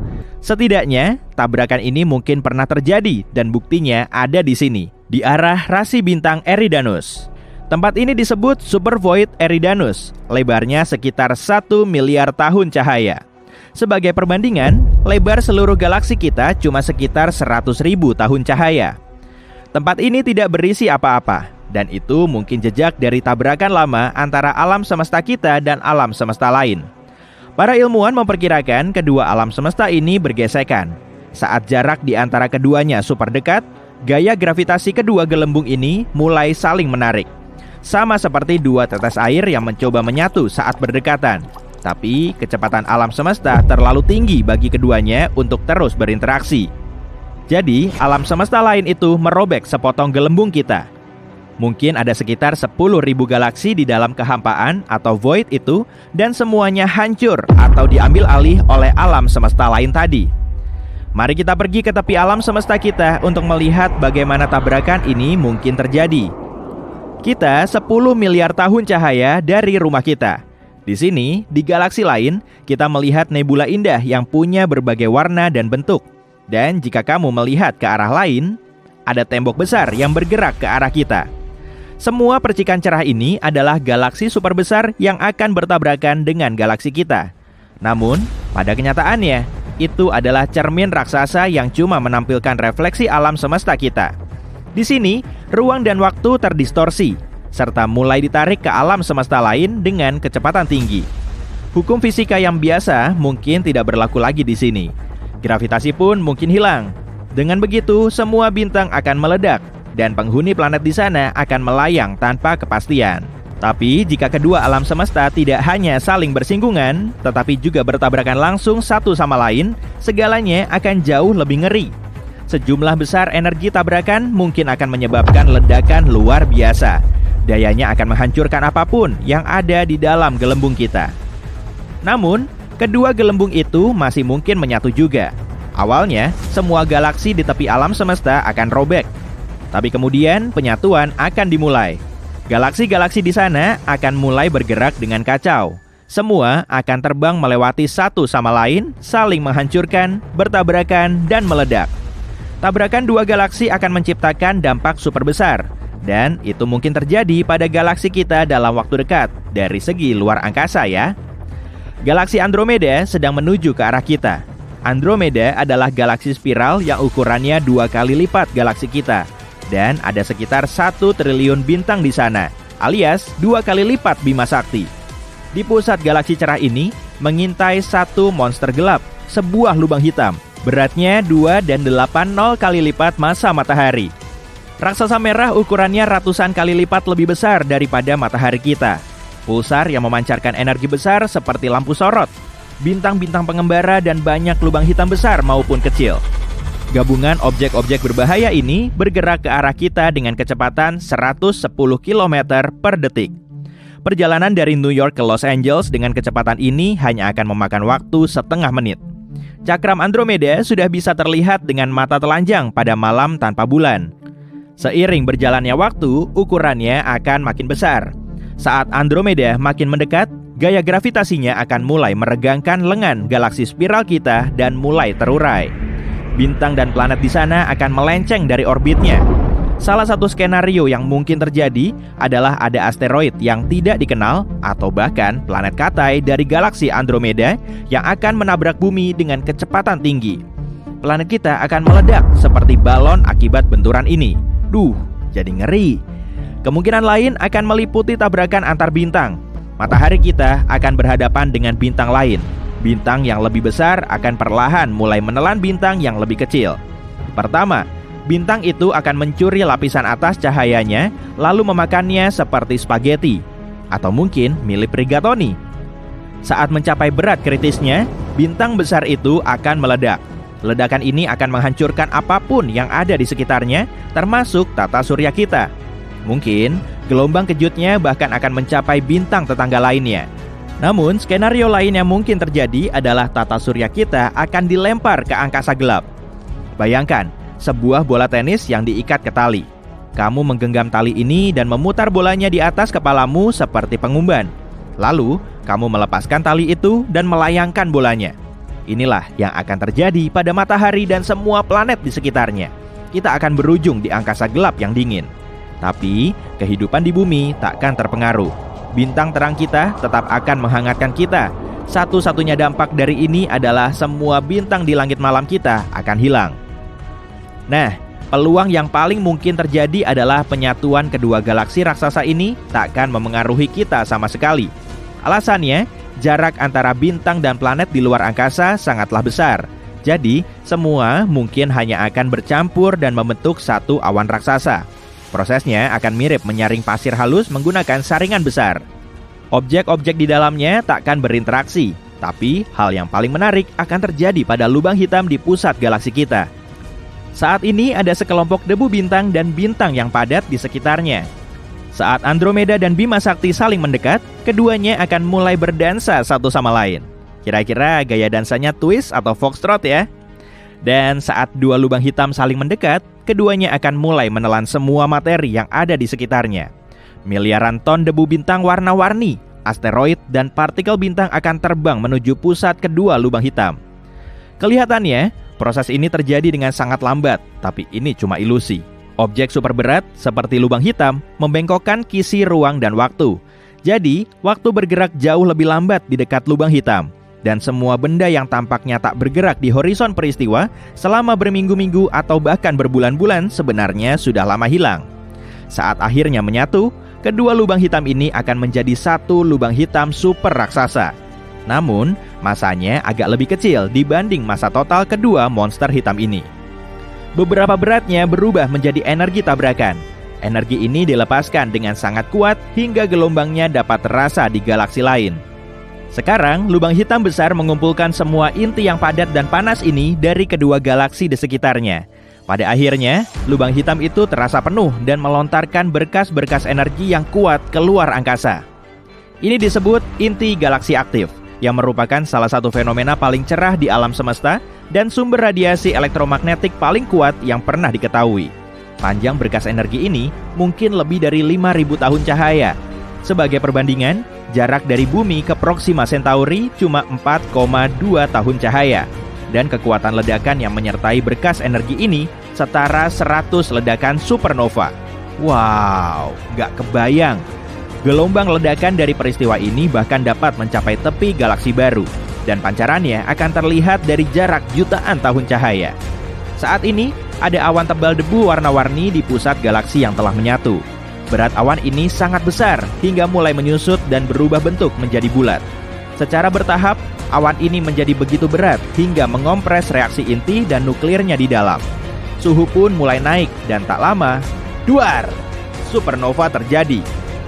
Setidaknya, tabrakan ini mungkin pernah terjadi dan buktinya ada di sini, di arah rasi bintang Eridanus. Tempat ini disebut Super Void Eridanus, lebarnya sekitar 1 miliar tahun cahaya. Sebagai perbandingan, lebar seluruh galaksi kita cuma sekitar 100.000 tahun cahaya. Tempat ini tidak berisi apa-apa, dan itu mungkin jejak dari tabrakan lama antara alam semesta kita dan alam semesta lain. Para ilmuwan memperkirakan kedua alam semesta ini bergesekan. Saat jarak di antara keduanya super dekat, gaya gravitasi kedua gelembung ini mulai saling menarik. Sama seperti dua tetes air yang mencoba menyatu saat berdekatan. Tapi kecepatan alam semesta terlalu tinggi bagi keduanya untuk terus berinteraksi. Jadi, alam semesta lain itu merobek sepotong gelembung kita. Mungkin ada sekitar 10.000 galaksi di dalam kehampaan atau void itu, dan semuanya hancur atau diambil alih oleh alam semesta lain tadi. Mari kita pergi ke tepi alam semesta kita untuk melihat bagaimana tabrakan ini mungkin terjadi. Kita 10 miliar tahun cahaya dari rumah kita. Di sini, di galaksi lain, kita melihat nebula indah yang punya berbagai warna dan bentuk. Dan jika kamu melihat ke arah lain, ada tembok besar yang bergerak ke arah kita. Semua percikan cerah ini adalah galaksi super besar yang akan bertabrakan dengan galaksi kita. Namun, pada kenyataannya, itu adalah cermin raksasa yang cuma menampilkan refleksi alam semesta kita. Di sini, ruang dan waktu terdistorsi, serta mulai ditarik ke alam semesta lain dengan kecepatan tinggi. Hukum fisika yang biasa mungkin tidak berlaku lagi di sini. Gravitasi pun mungkin hilang. Dengan begitu, semua bintang akan meledak dan penghuni planet di sana akan melayang tanpa kepastian. Tapi jika kedua alam semesta tidak hanya saling bersinggungan, tetapi juga bertabrakan langsung satu sama lain, segalanya akan jauh lebih ngeri. Sejumlah besar energi tabrakan mungkin akan menyebabkan ledakan luar biasa. Dayanya akan menghancurkan apapun yang ada di dalam gelembung kita. Namun, kedua gelembung itu masih mungkin menyatu juga. Awalnya, semua galaksi di tepi alam semesta akan robek. Tapi kemudian penyatuan akan dimulai. Galaksi-galaksi di sana akan mulai bergerak dengan kacau. Semua akan terbang melewati satu sama lain, saling menghancurkan, bertabrakan, dan meledak. Tabrakan dua galaksi akan menciptakan dampak super besar, dan itu mungkin terjadi pada galaksi kita dalam waktu dekat, dari segi luar angkasa ya. Galaksi Andromeda sedang menuju ke arah kita. Andromeda adalah galaksi spiral yang ukurannya 2 kali lipat galaksi kita, dan ada sekitar 1 triliun bintang di sana, alias 2 kali lipat Bima Sakti. Di pusat galaksi cerah ini, mengintai satu monster gelap, sebuah lubang hitam. Beratnya 2,80 kali lipat massa matahari. Raksasa merah ukurannya ratusan kali lipat lebih besar daripada matahari kita. Pulsar yang memancarkan energi besar seperti lampu sorot, bintang-bintang pengembara, dan banyak lubang hitam besar maupun kecil. Gabungan objek-objek berbahaya ini bergerak ke arah kita dengan kecepatan 110 km per detik. Perjalanan dari New York ke Los Angeles dengan kecepatan ini hanya akan memakan waktu setengah menit. Cakram Andromeda sudah bisa terlihat dengan mata telanjang pada malam tanpa bulan. Seiring berjalannya waktu, ukurannya akan makin besar. Saat Andromeda makin mendekat, gaya gravitasinya akan mulai meregangkan lengan galaksi spiral kita dan mulai terurai. Bintang dan planet di sana akan melenceng dari orbitnya. Salah satu skenario yang mungkin terjadi adalah ada asteroid yang tidak dikenal atau bahkan planet katai dari galaksi Andromeda yang akan menabrak bumi dengan kecepatan tinggi. Planet kita akan meledak seperti balon akibat benturan ini. Duh, jadi ngeri. Kemungkinan lain akan meliputi tabrakan antar bintang. Matahari kita akan berhadapan dengan bintang lain. Bintang yang lebih besar akan perlahan mulai menelan bintang yang lebih kecil. Pertama, bintang itu akan mencuri lapisan atas cahayanya, lalu memakannya seperti spaghetti, atau mungkin mirip rigatoni. Saat mencapai berat kritisnya, bintang besar itu akan meledak. Ledakan ini akan menghancurkan apapun yang ada di sekitarnya, termasuk tata surya kita. Mungkin, gelombang kejutnya bahkan akan mencapai bintang tetangga lainnya. Namun, skenario lain yang mungkin terjadi adalah tata surya kita akan dilempar ke angkasa gelap. Bayangkan, sebuah bola tenis yang diikat ke tali. Kamu menggenggam tali ini dan memutar bolanya di atas kepalamu seperti pengumban. Lalu, kamu melepaskan tali itu dan melayangkan bolanya. Inilah yang akan terjadi pada matahari dan semua planet di sekitarnya. Kita akan berujung di angkasa gelap yang dingin. Tapi, kehidupan di bumi takkan terpengaruh. Bintang terang kita tetap akan menghangatkan kita. Satu-satunya dampak dari ini adalah semua bintang di langit malam kita akan hilang. Nah, peluang yang paling mungkin terjadi adalah penyatuan kedua galaksi raksasa ini takkan memengaruhi kita sama sekali. Alasannya, jarak antara bintang dan planet di luar angkasa sangatlah besar. Jadi, semua mungkin hanya akan bercampur dan membentuk satu awan raksasa. Prosesnya akan mirip menyaring pasir halus menggunakan saringan besar. Objek-objek di dalamnya takkan berinteraksi, tapi hal yang paling menarik akan terjadi pada lubang hitam di pusat galaksi kita. Saat ini ada sekelompok debu bintang dan bintang yang padat di sekitarnya. Saat Andromeda dan Bima Sakti saling mendekat, keduanya akan mulai berdansa satu sama lain. Kira-kira gaya dansanya twist atau foxtrot ya? Dan saat dua lubang hitam saling mendekat, keduanya akan mulai menelan semua materi yang ada di sekitarnya. Miliaran ton debu bintang warna-warni, asteroid, dan partikel bintang akan terbang menuju pusat kedua lubang hitam. Kelihatannya, proses ini terjadi dengan sangat lambat, tapi ini cuma ilusi. Objek super berat seperti lubang hitam membengkokkan kisi ruang dan waktu. Jadi, waktu bergerak jauh lebih lambat di dekat lubang hitam. Dan semua benda yang tampaknya tak bergerak di horizon peristiwa selama berminggu-minggu atau bahkan berbulan-bulan sebenarnya sudah lama hilang. Saat akhirnya menyatu, kedua lubang hitam ini akan menjadi satu lubang hitam super raksasa. Namun, masanya agak lebih kecil dibanding massa total kedua monster hitam ini. Beberapa beratnya berubah menjadi energi tabrakan. Energi ini dilepaskan dengan sangat kuat hingga gelombangnya dapat terasa di galaksi lain. Sekarang, lubang hitam besar mengumpulkan semua inti yang padat dan panas ini dari kedua galaksi di sekitarnya. Pada akhirnya, lubang hitam itu terasa penuh dan melontarkan berkas-berkas energi yang kuat keluar angkasa. Ini disebut inti galaksi aktif, yang merupakan salah satu fenomena paling cerah di alam semesta dan sumber radiasi elektromagnetik paling kuat yang pernah diketahui. Panjang berkas energi ini mungkin lebih dari 5.000 tahun cahaya. Sebagai perbandingan, Jarak dari bumi ke Proxima Centauri cuma 4,2 tahun cahaya. Dan kekuatan ledakan yang menyertai berkas energi ini setara 100 ledakan supernova. Wow, gak kebayang. Gelombang ledakan dari peristiwa ini bahkan dapat mencapai tepi galaksi baru. Dan pancarannya akan terlihat dari jarak jutaan tahun cahaya. Saat ini, ada awan tebal debu warna-warni di pusat galaksi yang telah menyatu. Berat awan ini sangat besar hingga mulai menyusut dan berubah bentuk menjadi bulat. Secara bertahap, awan ini menjadi begitu berat hingga mengompres reaksi inti dan nuklirnya di dalam. Suhu pun mulai naik dan tak lama, duar! Supernova terjadi.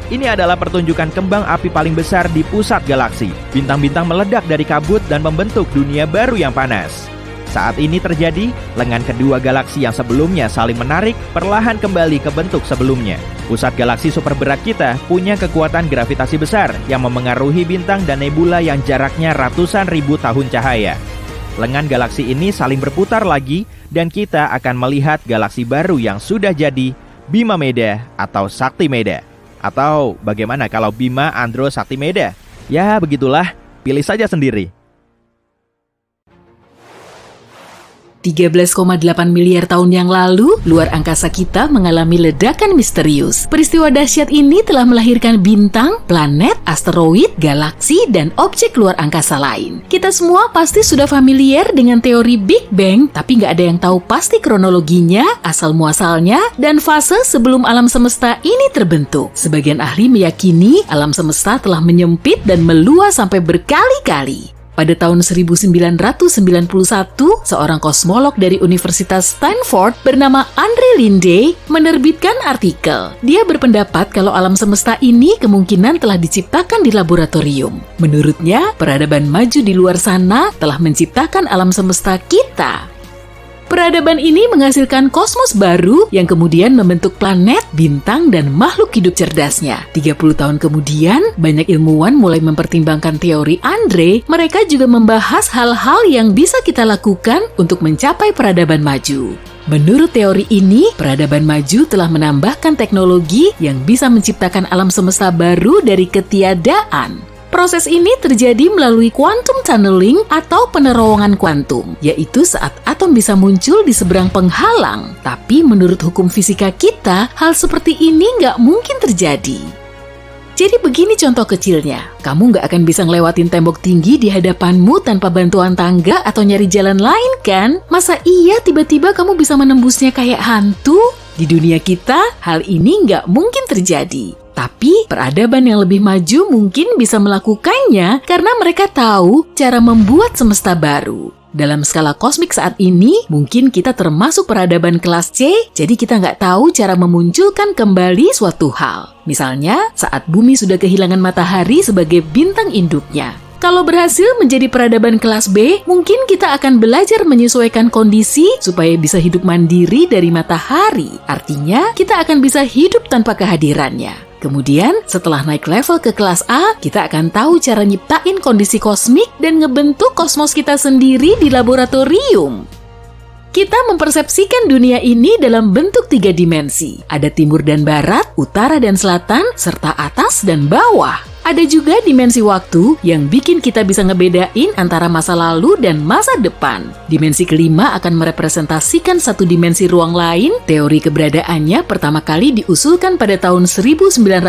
Ini adalah pertunjukan kembang api paling besar di pusat galaksi. Bintang-bintang meledak dari kabut dan membentuk dunia baru yang panas. Saat ini terjadi, lengan kedua galaksi yang sebelumnya saling menarik perlahan kembali ke bentuk sebelumnya. Pusat galaksi super berat kita punya kekuatan gravitasi besar yang memengaruhi bintang dan nebula yang jaraknya ratusan ribu tahun cahaya. Lengan galaksi ini saling berputar lagi dan kita akan melihat galaksi baru yang sudah jadi, Bima Meda atau Sakti Meda. Atau bagaimana kalau Bima Andro Sakti Meda? Ya begitulah, pilih saja sendiri. 13,8 miliar tahun yang lalu, luar angkasa kita mengalami ledakan misterius. Peristiwa dahsyat ini telah melahirkan bintang, planet, asteroid, galaksi, dan objek luar angkasa lain. Kita semua pasti sudah familiar dengan teori Big Bang, tapi nggak ada yang tahu pasti kronologinya, asal-muasalnya, dan fase sebelum alam semesta ini terbentuk. Sebagian ahli meyakini alam semesta telah menyempit dan meluas sampai berkali-kali. Pada tahun 1991, seorang kosmolog dari Universitas Stanford bernama Andre Linde menerbitkan artikel. Dia berpendapat kalau alam semesta ini kemungkinan telah diciptakan di laboratorium. Menurutnya, peradaban maju di luar sana telah menciptakan alam semesta kita. Peradaban ini menghasilkan kosmos baru yang kemudian membentuk planet, bintang, dan makhluk hidup cerdasnya. 30 tahun kemudian, banyak ilmuwan mulai mempertimbangkan teori Andre. Mereka juga membahas hal-hal yang bisa kita lakukan untuk mencapai peradaban maju. Menurut teori ini, peradaban maju telah menambahkan teknologi yang bisa menciptakan alam semesta baru dari ketiadaan. Proses ini terjadi melalui quantum tunneling atau penerowongan kuantum, yaitu saat atom bisa muncul di seberang penghalang. Tapi menurut hukum fisika kita, hal seperti ini nggak mungkin terjadi. Jadi begini contoh kecilnya, kamu nggak akan bisa ngelewatin tembok tinggi di hadapanmu tanpa bantuan tangga atau nyari jalan lain kan? Masa iya tiba-tiba kamu bisa menembusnya kayak hantu? Di dunia kita, hal ini nggak mungkin terjadi. Tapi peradaban yang lebih maju mungkin bisa melakukannya karena mereka tahu cara membuat semesta baru. Dalam skala kosmik saat ini, mungkin kita termasuk peradaban kelas C, jadi kita nggak tahu cara memunculkan kembali suatu hal. Misalnya, saat bumi sudah kehilangan matahari sebagai bintang induknya. Kalau berhasil menjadi peradaban kelas B, mungkin kita akan belajar menyesuaikan kondisi supaya bisa hidup mandiri dari matahari. Artinya, kita akan bisa hidup tanpa kehadirannya. Kemudian, setelah naik level ke kelas A, kita akan tahu cara nyiptain kondisi kosmik dan ngebentuk kosmos kita sendiri di laboratorium. Kita mempersepsikan dunia ini dalam bentuk 3 dimensi. Ada timur dan barat, utara dan selatan, serta atas dan bawah. Ada juga dimensi waktu yang bikin kita bisa ngebedain antara masa lalu dan masa depan. Dimensi kelima akan merepresentasikan satu dimensi ruang lain. Teori keberadaannya pertama kali diusulkan pada tahun 1920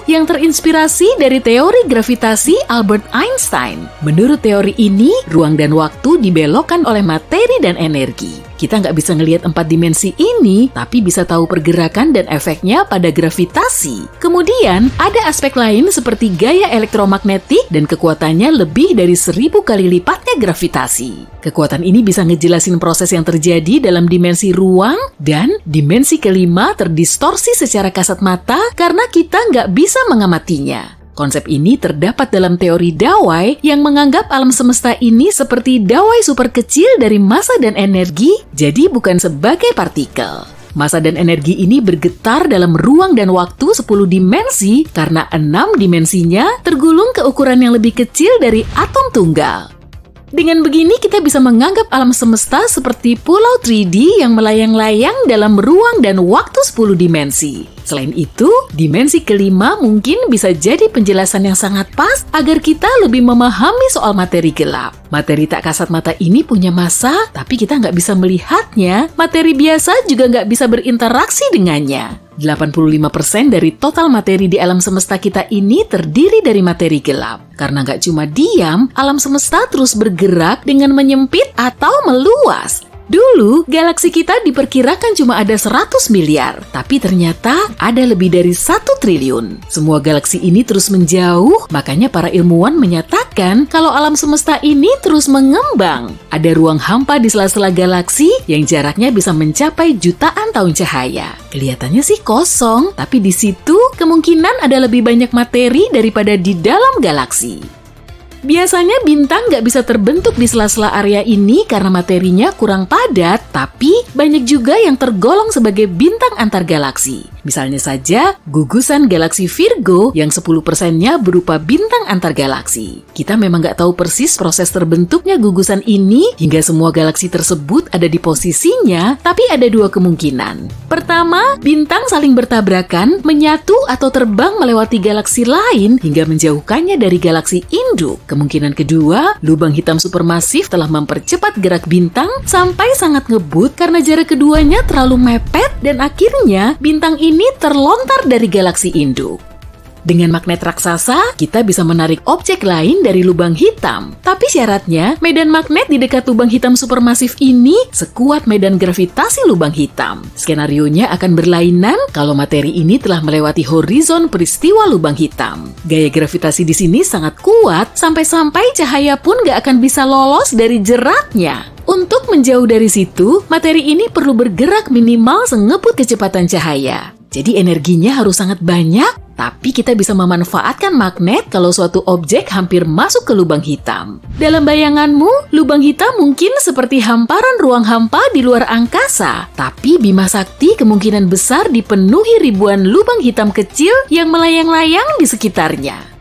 yang terinspirasi dari teori gravitasi Albert Einstein. Menurut teori ini, ruang dan waktu dibelokkan oleh materi dan energi. Kita nggak bisa ngelihat 4 dimensi ini, tapi bisa tahu pergerakan dan efeknya pada gravitasi. Kemudian, ada aspek lain seperti gaya elektromagnetik dan kekuatannya lebih dari 1000 kali lipatnya gravitasi. Kekuatan ini bisa ngejelasin proses yang terjadi dalam dimensi ruang, dan dimensi kelima terdistorsi secara kasat mata karena kita nggak bisa mengamatinya. Konsep ini terdapat dalam teori dawai yang menganggap alam semesta ini seperti dawai super kecil dari massa dan energi, jadi bukan sebagai partikel. Massa dan energi ini bergetar dalam ruang dan waktu 10 dimensi karena 6 dimensinya tergulung ke ukuran yang lebih kecil dari atom tunggal. Dengan begini kita bisa menganggap alam semesta seperti pulau 3D yang melayang-layang dalam ruang dan waktu 10 dimensi. Selain itu, dimensi kelima mungkin bisa jadi penjelasan yang sangat pas agar kita lebih memahami soal materi gelap. Materi tak kasat mata ini punya massa, tapi kita nggak bisa melihatnya. Materi biasa juga nggak bisa berinteraksi dengannya. 85% dari total materi di alam semesta kita ini terdiri dari materi gelap. Karena nggak cuma diam, alam semesta terus bergerak dengan menyempit atau meluas. Dulu, galaksi kita diperkirakan cuma ada 100 miliar, tapi ternyata ada lebih dari 1 triliun. Semua galaksi ini terus menjauh, makanya para ilmuwan menyatakan kalau alam semesta ini terus mengembang. Ada ruang hampa di sela-sela galaksi yang jaraknya bisa mencapai jutaan tahun cahaya. Kelihatannya sih kosong, tapi di situ kemungkinan ada lebih banyak materi daripada di dalam galaksi. Biasanya bintang nggak bisa terbentuk di sela-sela area ini karena materinya kurang padat, tapi banyak juga yang tergolong sebagai bintang antar galaksi. Misalnya saja, gugusan galaksi Virgo yang 10%-nya berupa bintang antar galaksi. Kita memang nggak tahu persis proses terbentuknya gugusan ini hingga semua galaksi tersebut ada di posisinya, tapi ada 2 kemungkinan. Pertama, bintang saling bertabrakan, menyatu atau terbang melewati galaksi lain hingga menjauhkannya dari galaksi induk. Kemungkinan kedua, lubang hitam supermasif telah mempercepat gerak bintang sampai sangat ngebut karena jarak keduanya terlalu mepet dan akhirnya bintang ini terlontar dari galaksi induk. Dengan magnet raksasa, kita bisa menarik objek lain dari lubang hitam. Tapi syaratnya, medan magnet di dekat lubang hitam supermasif ini sekuat medan gravitasi lubang hitam. Skenarionya akan berlainan kalau materi ini telah melewati horizon peristiwa lubang hitam. Gaya gravitasi di sini sangat kuat, sampai-sampai cahaya pun gak akan bisa lolos dari jeratnya. Untuk menjauh dari situ, materi ini perlu bergerak minimal sengebut kecepatan cahaya. Jadi energinya harus sangat banyak, tapi kita bisa memanfaatkan magnet kalau suatu objek hampir masuk ke lubang hitam. Dalam bayanganmu, lubang hitam mungkin seperti hamparan ruang hampa di luar angkasa, tapi Bima Sakti kemungkinan besar dipenuhi ribuan lubang hitam kecil yang melayang-layang di sekitarnya.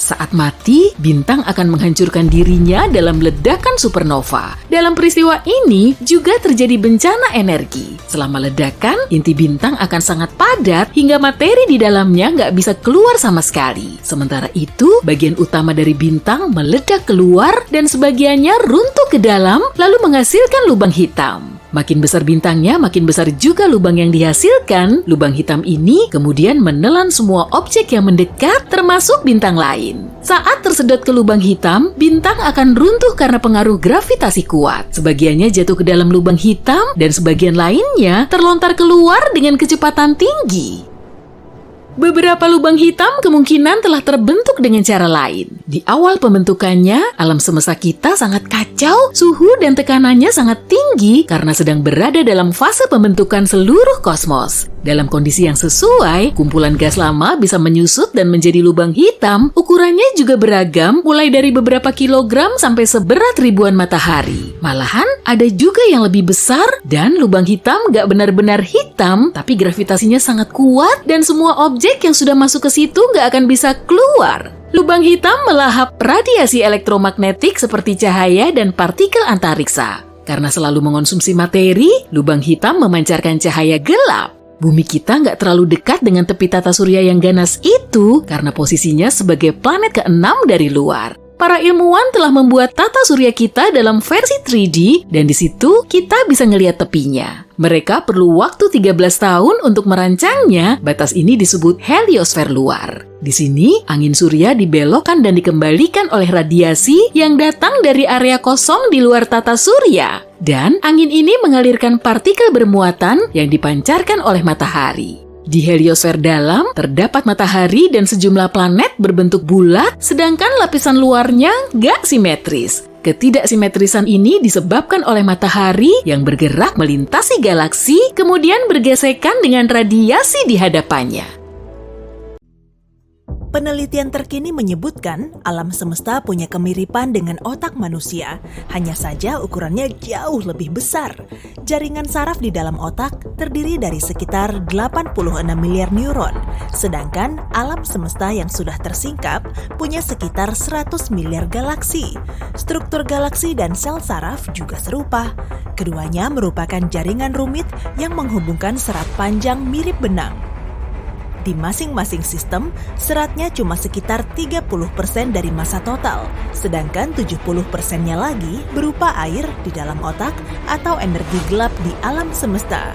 Saat mati, bintang akan menghancurkan dirinya dalam ledakan supernova. Dalam peristiwa ini juga terjadi bencana energi. Selama ledakan, inti bintang akan sangat padat hingga materi di dalamnya nggak bisa keluar sama sekali. Sementara itu, bagian utama dari bintang meledak keluar dan sebagiannya runtuh ke dalam lalu menghasilkan lubang hitam. Makin besar bintangnya, makin besar juga lubang yang dihasilkan. Lubang hitam ini kemudian menelan semua objek yang mendekat, termasuk bintang lain. Saat tersedot ke lubang hitam, bintang akan runtuh karena pengaruh gravitasi kuat. Sebagiannya jatuh ke dalam lubang hitam, dan sebagian lainnya terlontar keluar dengan kecepatan tinggi. Beberapa lubang hitam kemungkinan telah terbentuk dengan cara lain. Di awal pembentukannya, alam semesta kita sangat kacau, suhu dan tekanannya sangat tinggi karena sedang berada dalam fase pembentukan seluruh kosmos. Dalam kondisi yang sesuai, kumpulan gas lama bisa menyusut dan menjadi lubang hitam. Ukurannya juga beragam, mulai dari beberapa kilogram sampai seberat ribuan matahari. Malahan, ada juga yang lebih besar dan lubang hitam gak benar-benar hitam, tapi gravitasinya sangat kuat dan semua objek yang sudah masuk ke situ gak akan bisa keluar. Lubang hitam melahap radiasi elektromagnetik seperti cahaya dan partikel antariksa. Karena selalu mengonsumsi materi, lubang hitam memancarkan cahaya gelap. Bumi kita nggak terlalu dekat dengan tepi tata surya yang ganas itu karena posisinya sebagai planet ke-6 dari luar. Para ilmuwan telah membuat tata surya kita dalam versi 3D dan di situ kita bisa ngelihat tepinya. Mereka perlu waktu 13 tahun untuk merancangnya. Batas ini disebut heliosfer luar. Di sini, angin surya dibelokkan dan dikembalikan oleh radiasi yang datang dari area kosong di luar tata surya. Dan angin ini mengalirkan partikel bermuatan yang dipancarkan oleh matahari. Di heliosfer dalam, terdapat matahari dan sejumlah planet berbentuk bulat, sedangkan lapisan luarnya nggak simetris. Ketidaksimetrisan ini disebabkan oleh matahari yang bergerak melintasi galaksi, kemudian bergesekan dengan radiasi di hadapannya. Penelitian terkini menyebutkan alam semesta punya kemiripan dengan otak manusia, hanya saja ukurannya jauh lebih besar. Jaringan saraf di dalam otak terdiri dari sekitar 86 miliar neuron, sedangkan alam semesta yang sudah tersingkap punya sekitar 100 miliar galaksi. Struktur galaksi dan sel saraf juga serupa. Keduanya merupakan jaringan rumit yang menghubungkan serat panjang mirip benang. Di masing-masing sistem, seratnya cuma sekitar 30% dari massa total, sedangkan 70%-nya lagi berupa air di dalam otak atau energi gelap di alam semesta.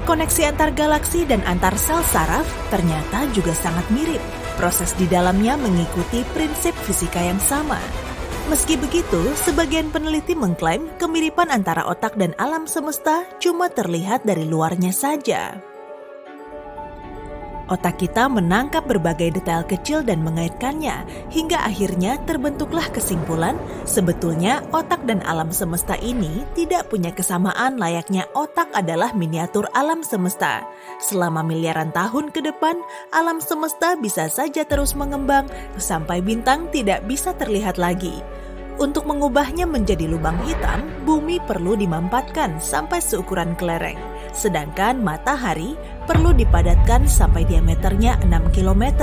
Koneksi antar galaksi dan antar sel saraf ternyata juga sangat mirip. Proses di dalamnya mengikuti prinsip fisika yang sama. Meski begitu, sebagian peneliti mengklaim kemiripan antara otak dan alam semesta cuma terlihat dari luarnya saja. Otak kita menangkap berbagai detail kecil dan mengaitkannya, hingga akhirnya terbentuklah kesimpulan, sebetulnya otak dan alam semesta ini tidak punya kesamaan layaknya otak adalah miniatur alam semesta. Selama miliaran tahun ke depan, alam semesta bisa saja terus mengembang sampai bintang tidak bisa terlihat lagi. Untuk mengubahnya menjadi lubang hitam, bumi perlu dimampatkan sampai seukuran kelereng. Sedangkan matahari perlu dipadatkan sampai diameternya 6 km.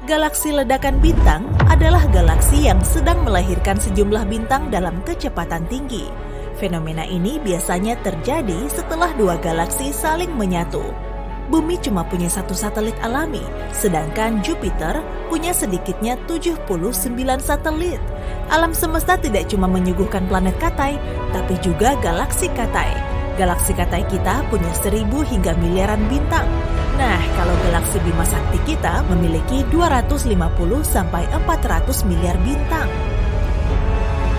Galaksi ledakan bintang adalah galaksi yang sedang melahirkan sejumlah bintang dalam kecepatan tinggi. Fenomena ini biasanya terjadi setelah dua galaksi saling menyatu. Bumi cuma punya satu satelit alami, sedangkan Jupiter punya sedikitnya 79 satelit. Alam semesta tidak cuma menyuguhkan planet Katai, tapi juga galaksi Katai. Galaksi Katai kita punya 1000 hingga miliaran bintang. Nah, kalau galaksi Bima Sakti kita memiliki 250 sampai 400 miliar bintang.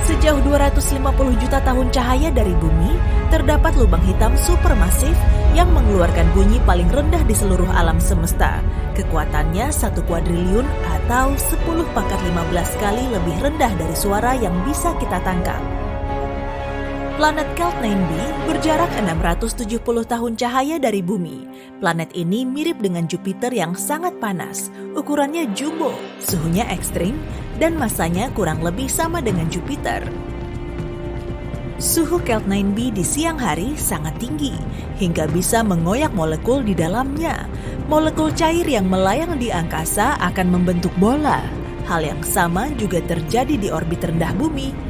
Sejauh 250 juta tahun cahaya dari bumi, terdapat lubang hitam supermasif yang mengeluarkan bunyi paling rendah di seluruh alam semesta. Kekuatannya 1 kuadriliun atau 10 pangkat 15 kali lebih rendah dari suara yang bisa kita tangkap. Planet Keltnane b berjarak 670 tahun cahaya dari bumi. Planet ini mirip dengan Jupiter yang sangat panas, ukurannya jumbo, suhunya ekstrim, dan masanya kurang lebih sama dengan Jupiter. Suhu Keltnane b di siang hari sangat tinggi, hingga bisa mengoyak molekul di dalamnya. Molekul cair yang melayang di angkasa akan membentuk bola. Hal yang sama juga terjadi di orbit rendah bumi.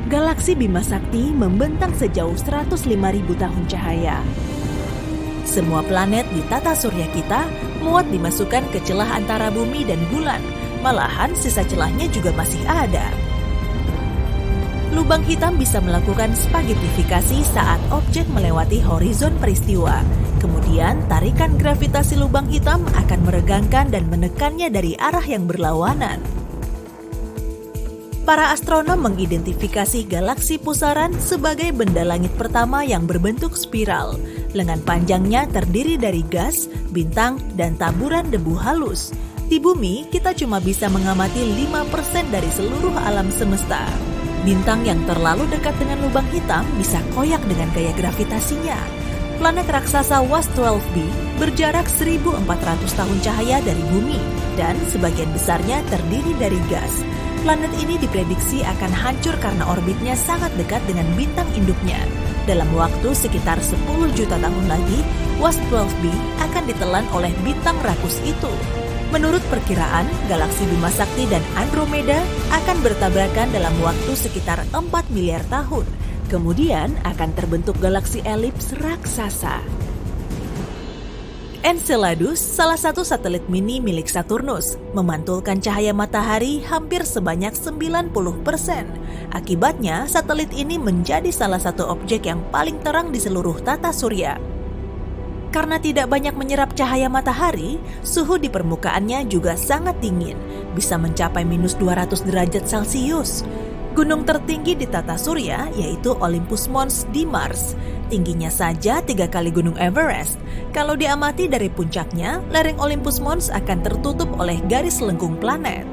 Galaksi Bima Sakti membentang sejauh 105.000 tahun cahaya. Semua planet di tata surya kita muat dimasukkan ke celah antara bumi dan bulan. Malahan sisa celahnya juga masih ada. Lubang hitam bisa melakukan spagetifikasi saat objek melewati horizon peristiwa. Kemudian tarikan gravitasi lubang hitam akan meregangkan dan menekannya dari arah yang berlawanan. Para astronom mengidentifikasi galaksi pusaran sebagai benda langit pertama yang berbentuk spiral. Lengan panjangnya terdiri dari gas, bintang, dan taburan debu halus. Di bumi, kita cuma bisa mengamati 5% dari seluruh alam semesta. Bintang yang terlalu dekat dengan lubang hitam bisa koyak dengan gaya gravitasinya. Planet raksasa WASP-12b berjarak 1.400 tahun cahaya dari bumi, dan sebagian besarnya terdiri dari gas. Planet ini diprediksi akan hancur karena orbitnya sangat dekat dengan bintang induknya. Dalam waktu sekitar 10 juta tahun lagi, WASP-12b akan ditelan oleh bintang rakus itu. Menurut perkiraan, galaksi Bima Sakti dan Andromeda akan bertabrakan dalam waktu sekitar 4 miliar tahun. Kemudian akan terbentuk galaksi elips raksasa. Enceladus, salah satu satelit mini milik Saturnus, memantulkan cahaya matahari hampir sebanyak 90%. Akibatnya, satelit ini menjadi salah satu objek yang paling terang di seluruh tata surya. Karena tidak banyak menyerap cahaya matahari, suhu di permukaannya juga sangat dingin, bisa mencapai minus 200 derajat Celcius. Gunung tertinggi di tata surya yaitu Olympus Mons di Mars. Tingginya saja 3 kali gunung Everest. Kalau diamati dari puncaknya, lereng Olympus Mons akan tertutup oleh garis lengkung planet.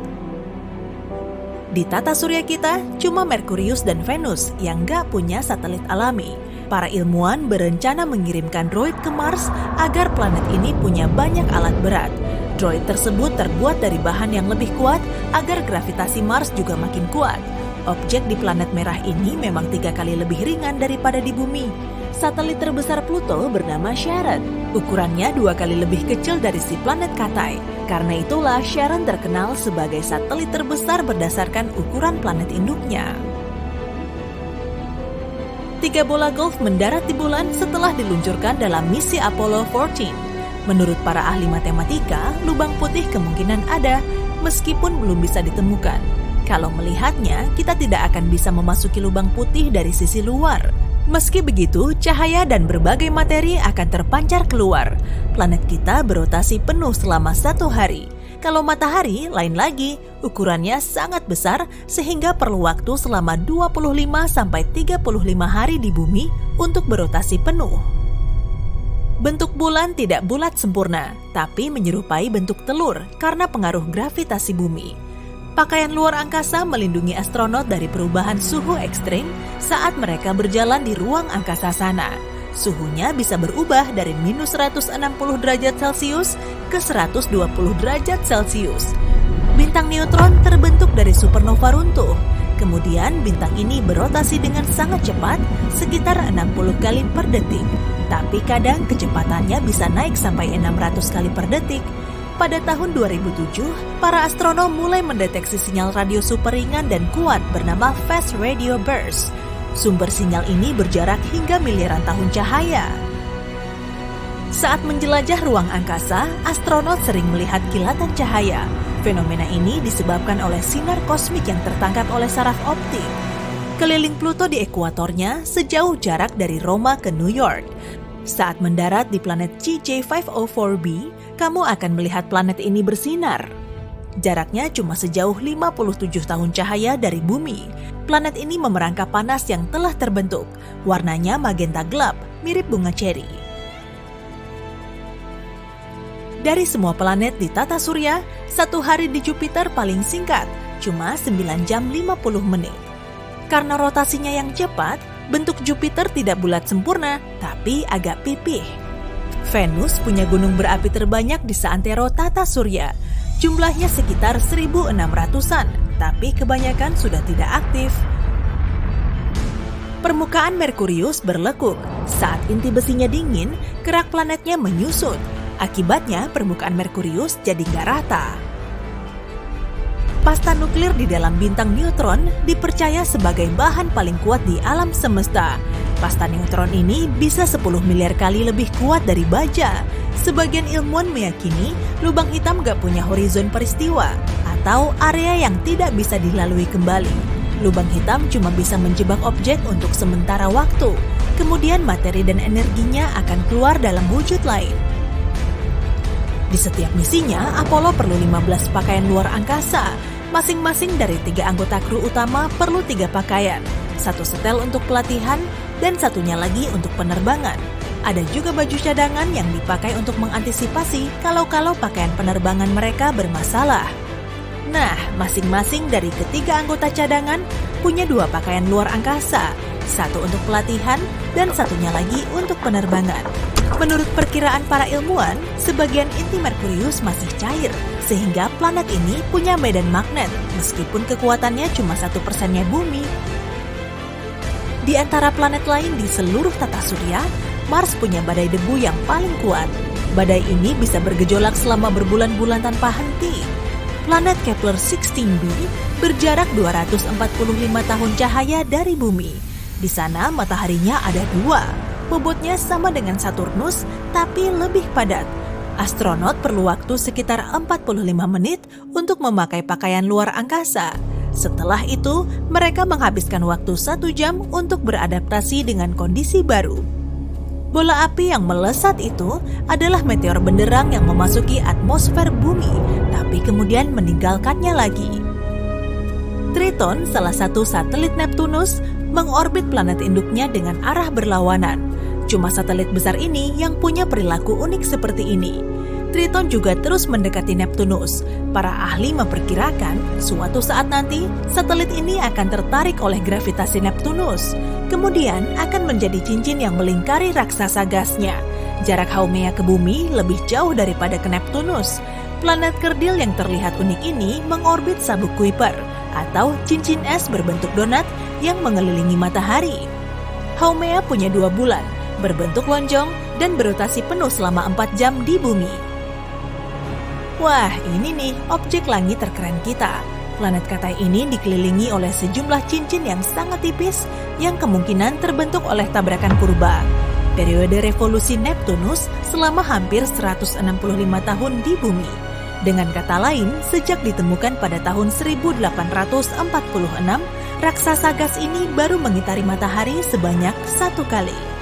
Di tata surya kita, cuma Merkurius dan Venus yang gak punya satelit alami. Para ilmuwan berencana mengirimkan droid ke Mars agar planet ini punya banyak alat berat. Droid tersebut terbuat dari bahan yang lebih kuat agar gravitasi Mars juga makin kuat. Objek di planet merah ini memang 3 kali lebih ringan daripada di bumi. Satelit terbesar Pluto bernama Charon. Ukurannya 2 kali lebih kecil dari si planet Katai. Karena itulah Charon terkenal sebagai satelit terbesar berdasarkan ukuran planet induknya. 3 bola golf mendarat di bulan setelah diluncurkan dalam misi Apollo 14. Menurut para ahli matematika, lubang putih kemungkinan ada, meskipun belum bisa ditemukan. Kalau melihatnya, kita tidak akan bisa memasuki lubang putih dari sisi luar. Meski begitu, cahaya dan berbagai materi akan terpancar keluar. Planet kita berotasi penuh selama 1 hari. Kalau matahari, lain lagi, ukurannya sangat besar sehingga perlu waktu selama 25-35 hari di bumi untuk berotasi penuh. Bentuk bulan tidak bulat sempurna, tapi menyerupai bentuk telur karena pengaruh gravitasi bumi. Pakaian luar angkasa melindungi astronot dari perubahan suhu ekstrim saat mereka berjalan di ruang angkasa sana. Suhunya bisa berubah dari minus 160 derajat Celcius ke 120 derajat Celcius. Bintang neutron terbentuk dari supernova runtuh. Kemudian bintang ini berotasi dengan sangat cepat, sekitar 60 kali per detik. Tapi kadang kecepatannya bisa naik sampai 600 kali per detik. Pada tahun 2007, para astronom mulai mendeteksi sinyal radio super ringan dan kuat bernama Fast Radio Burst. Sumber sinyal ini berjarak hingga miliaran tahun cahaya. Saat menjelajah ruang angkasa, astronot sering melihat kilatan cahaya. Fenomena ini disebabkan oleh sinar kosmik yang tertangkap oleh saraf optik. Keliling Pluto di ekuatornya sejauh jarak dari Roma ke New York. Saat mendarat di planet GJ504b, kamu akan melihat planet ini bersinar. Jaraknya cuma sejauh 57 tahun cahaya dari bumi. Planet ini memerangkap panas yang telah terbentuk. Warnanya magenta gelap, mirip bunga ceri. Dari semua planet di tata surya, 1 hari di Jupiter paling singkat, cuma 9 jam 50 menit. Karena rotasinya yang cepat, bentuk Jupiter tidak bulat sempurna, tapi agak pipih. Venus punya gunung berapi terbanyak di seantero tata surya. Jumlahnya sekitar 1.600-an, tapi kebanyakan sudah tidak aktif. Permukaan Merkurius berlekuk. Saat inti besinya dingin, kerak planetnya menyusut. Akibatnya, permukaan Merkurius jadi nggak rata. Pasta nuklir di dalam bintang neutron dipercaya sebagai bahan paling kuat di alam semesta. Pasta neutron ini bisa 10 miliar kali lebih kuat dari baja. Sebagian ilmuwan meyakini lubang hitam gak punya horizon peristiwa atau area yang tidak bisa dilalui kembali. Lubang hitam cuma bisa menjebak objek untuk sementara waktu. Kemudian materi dan energinya akan keluar dalam wujud lain. Di setiap misinya, Apollo perlu 15 pakaian luar angkasa. Masing-masing dari 3 anggota kru utama perlu 3 pakaian. 1 setel untuk pelatihan dan satunya lagi untuk penerbangan. Ada juga baju cadangan yang dipakai untuk mengantisipasi kalau-kalau pakaian penerbangan mereka bermasalah. Nah, masing-masing dari ketiga anggota cadangan punya 2 pakaian luar angkasa, 1 untuk pelatihan dan satunya lagi untuk penerbangan. Menurut perkiraan para ilmuwan, sebagian inti Merkurius masih cair, sehingga planet ini punya medan magnet, meskipun kekuatannya cuma 1%-nya bumi. Di antara planet lain di seluruh tata surya, Mars punya badai debu yang paling kuat. Badai ini bisa bergejolak selama berbulan-bulan tanpa henti. Planet Kepler 16b berjarak 245 tahun cahaya dari bumi. Di sana mataharinya ada 2. Bobotnya sama dengan Saturnus, tapi lebih padat. Astronot perlu waktu sekitar 45 menit untuk memakai pakaian luar angkasa. Setelah itu, mereka menghabiskan waktu 1 jam untuk beradaptasi dengan kondisi baru. Bola api yang melesat itu adalah meteor benderang yang memasuki atmosfer bumi, tapi kemudian meninggalkannya lagi. Triton, salah satu satelit Neptunus, mengorbit planet induknya dengan arah berlawanan. Cuma satelit besar ini yang punya perilaku unik seperti ini. Triton juga terus mendekati Neptunus. Para ahli memperkirakan suatu saat nanti satelit ini akan tertarik oleh gravitasi Neptunus. Kemudian akan menjadi cincin yang melingkari raksasa gasnya. Jarak Haumea ke bumi lebih jauh daripada ke Neptunus. Planet kerdil yang terlihat unik ini mengorbit sabuk Kuiper atau cincin es berbentuk donat yang mengelilingi matahari. Haumea punya 2 bulan, berbentuk lonjong dan berotasi penuh selama 4 jam di bumi. Wah, ini nih objek langit terkeren kita. Planet Katai ini dikelilingi oleh sejumlah cincin yang sangat tipis yang kemungkinan terbentuk oleh tabrakan purba. Periode revolusi Neptunus selama hampir 165 tahun di bumi. Dengan kata lain, sejak ditemukan pada tahun 1846, raksasa gas ini baru mengitari matahari sebanyak 1 kali.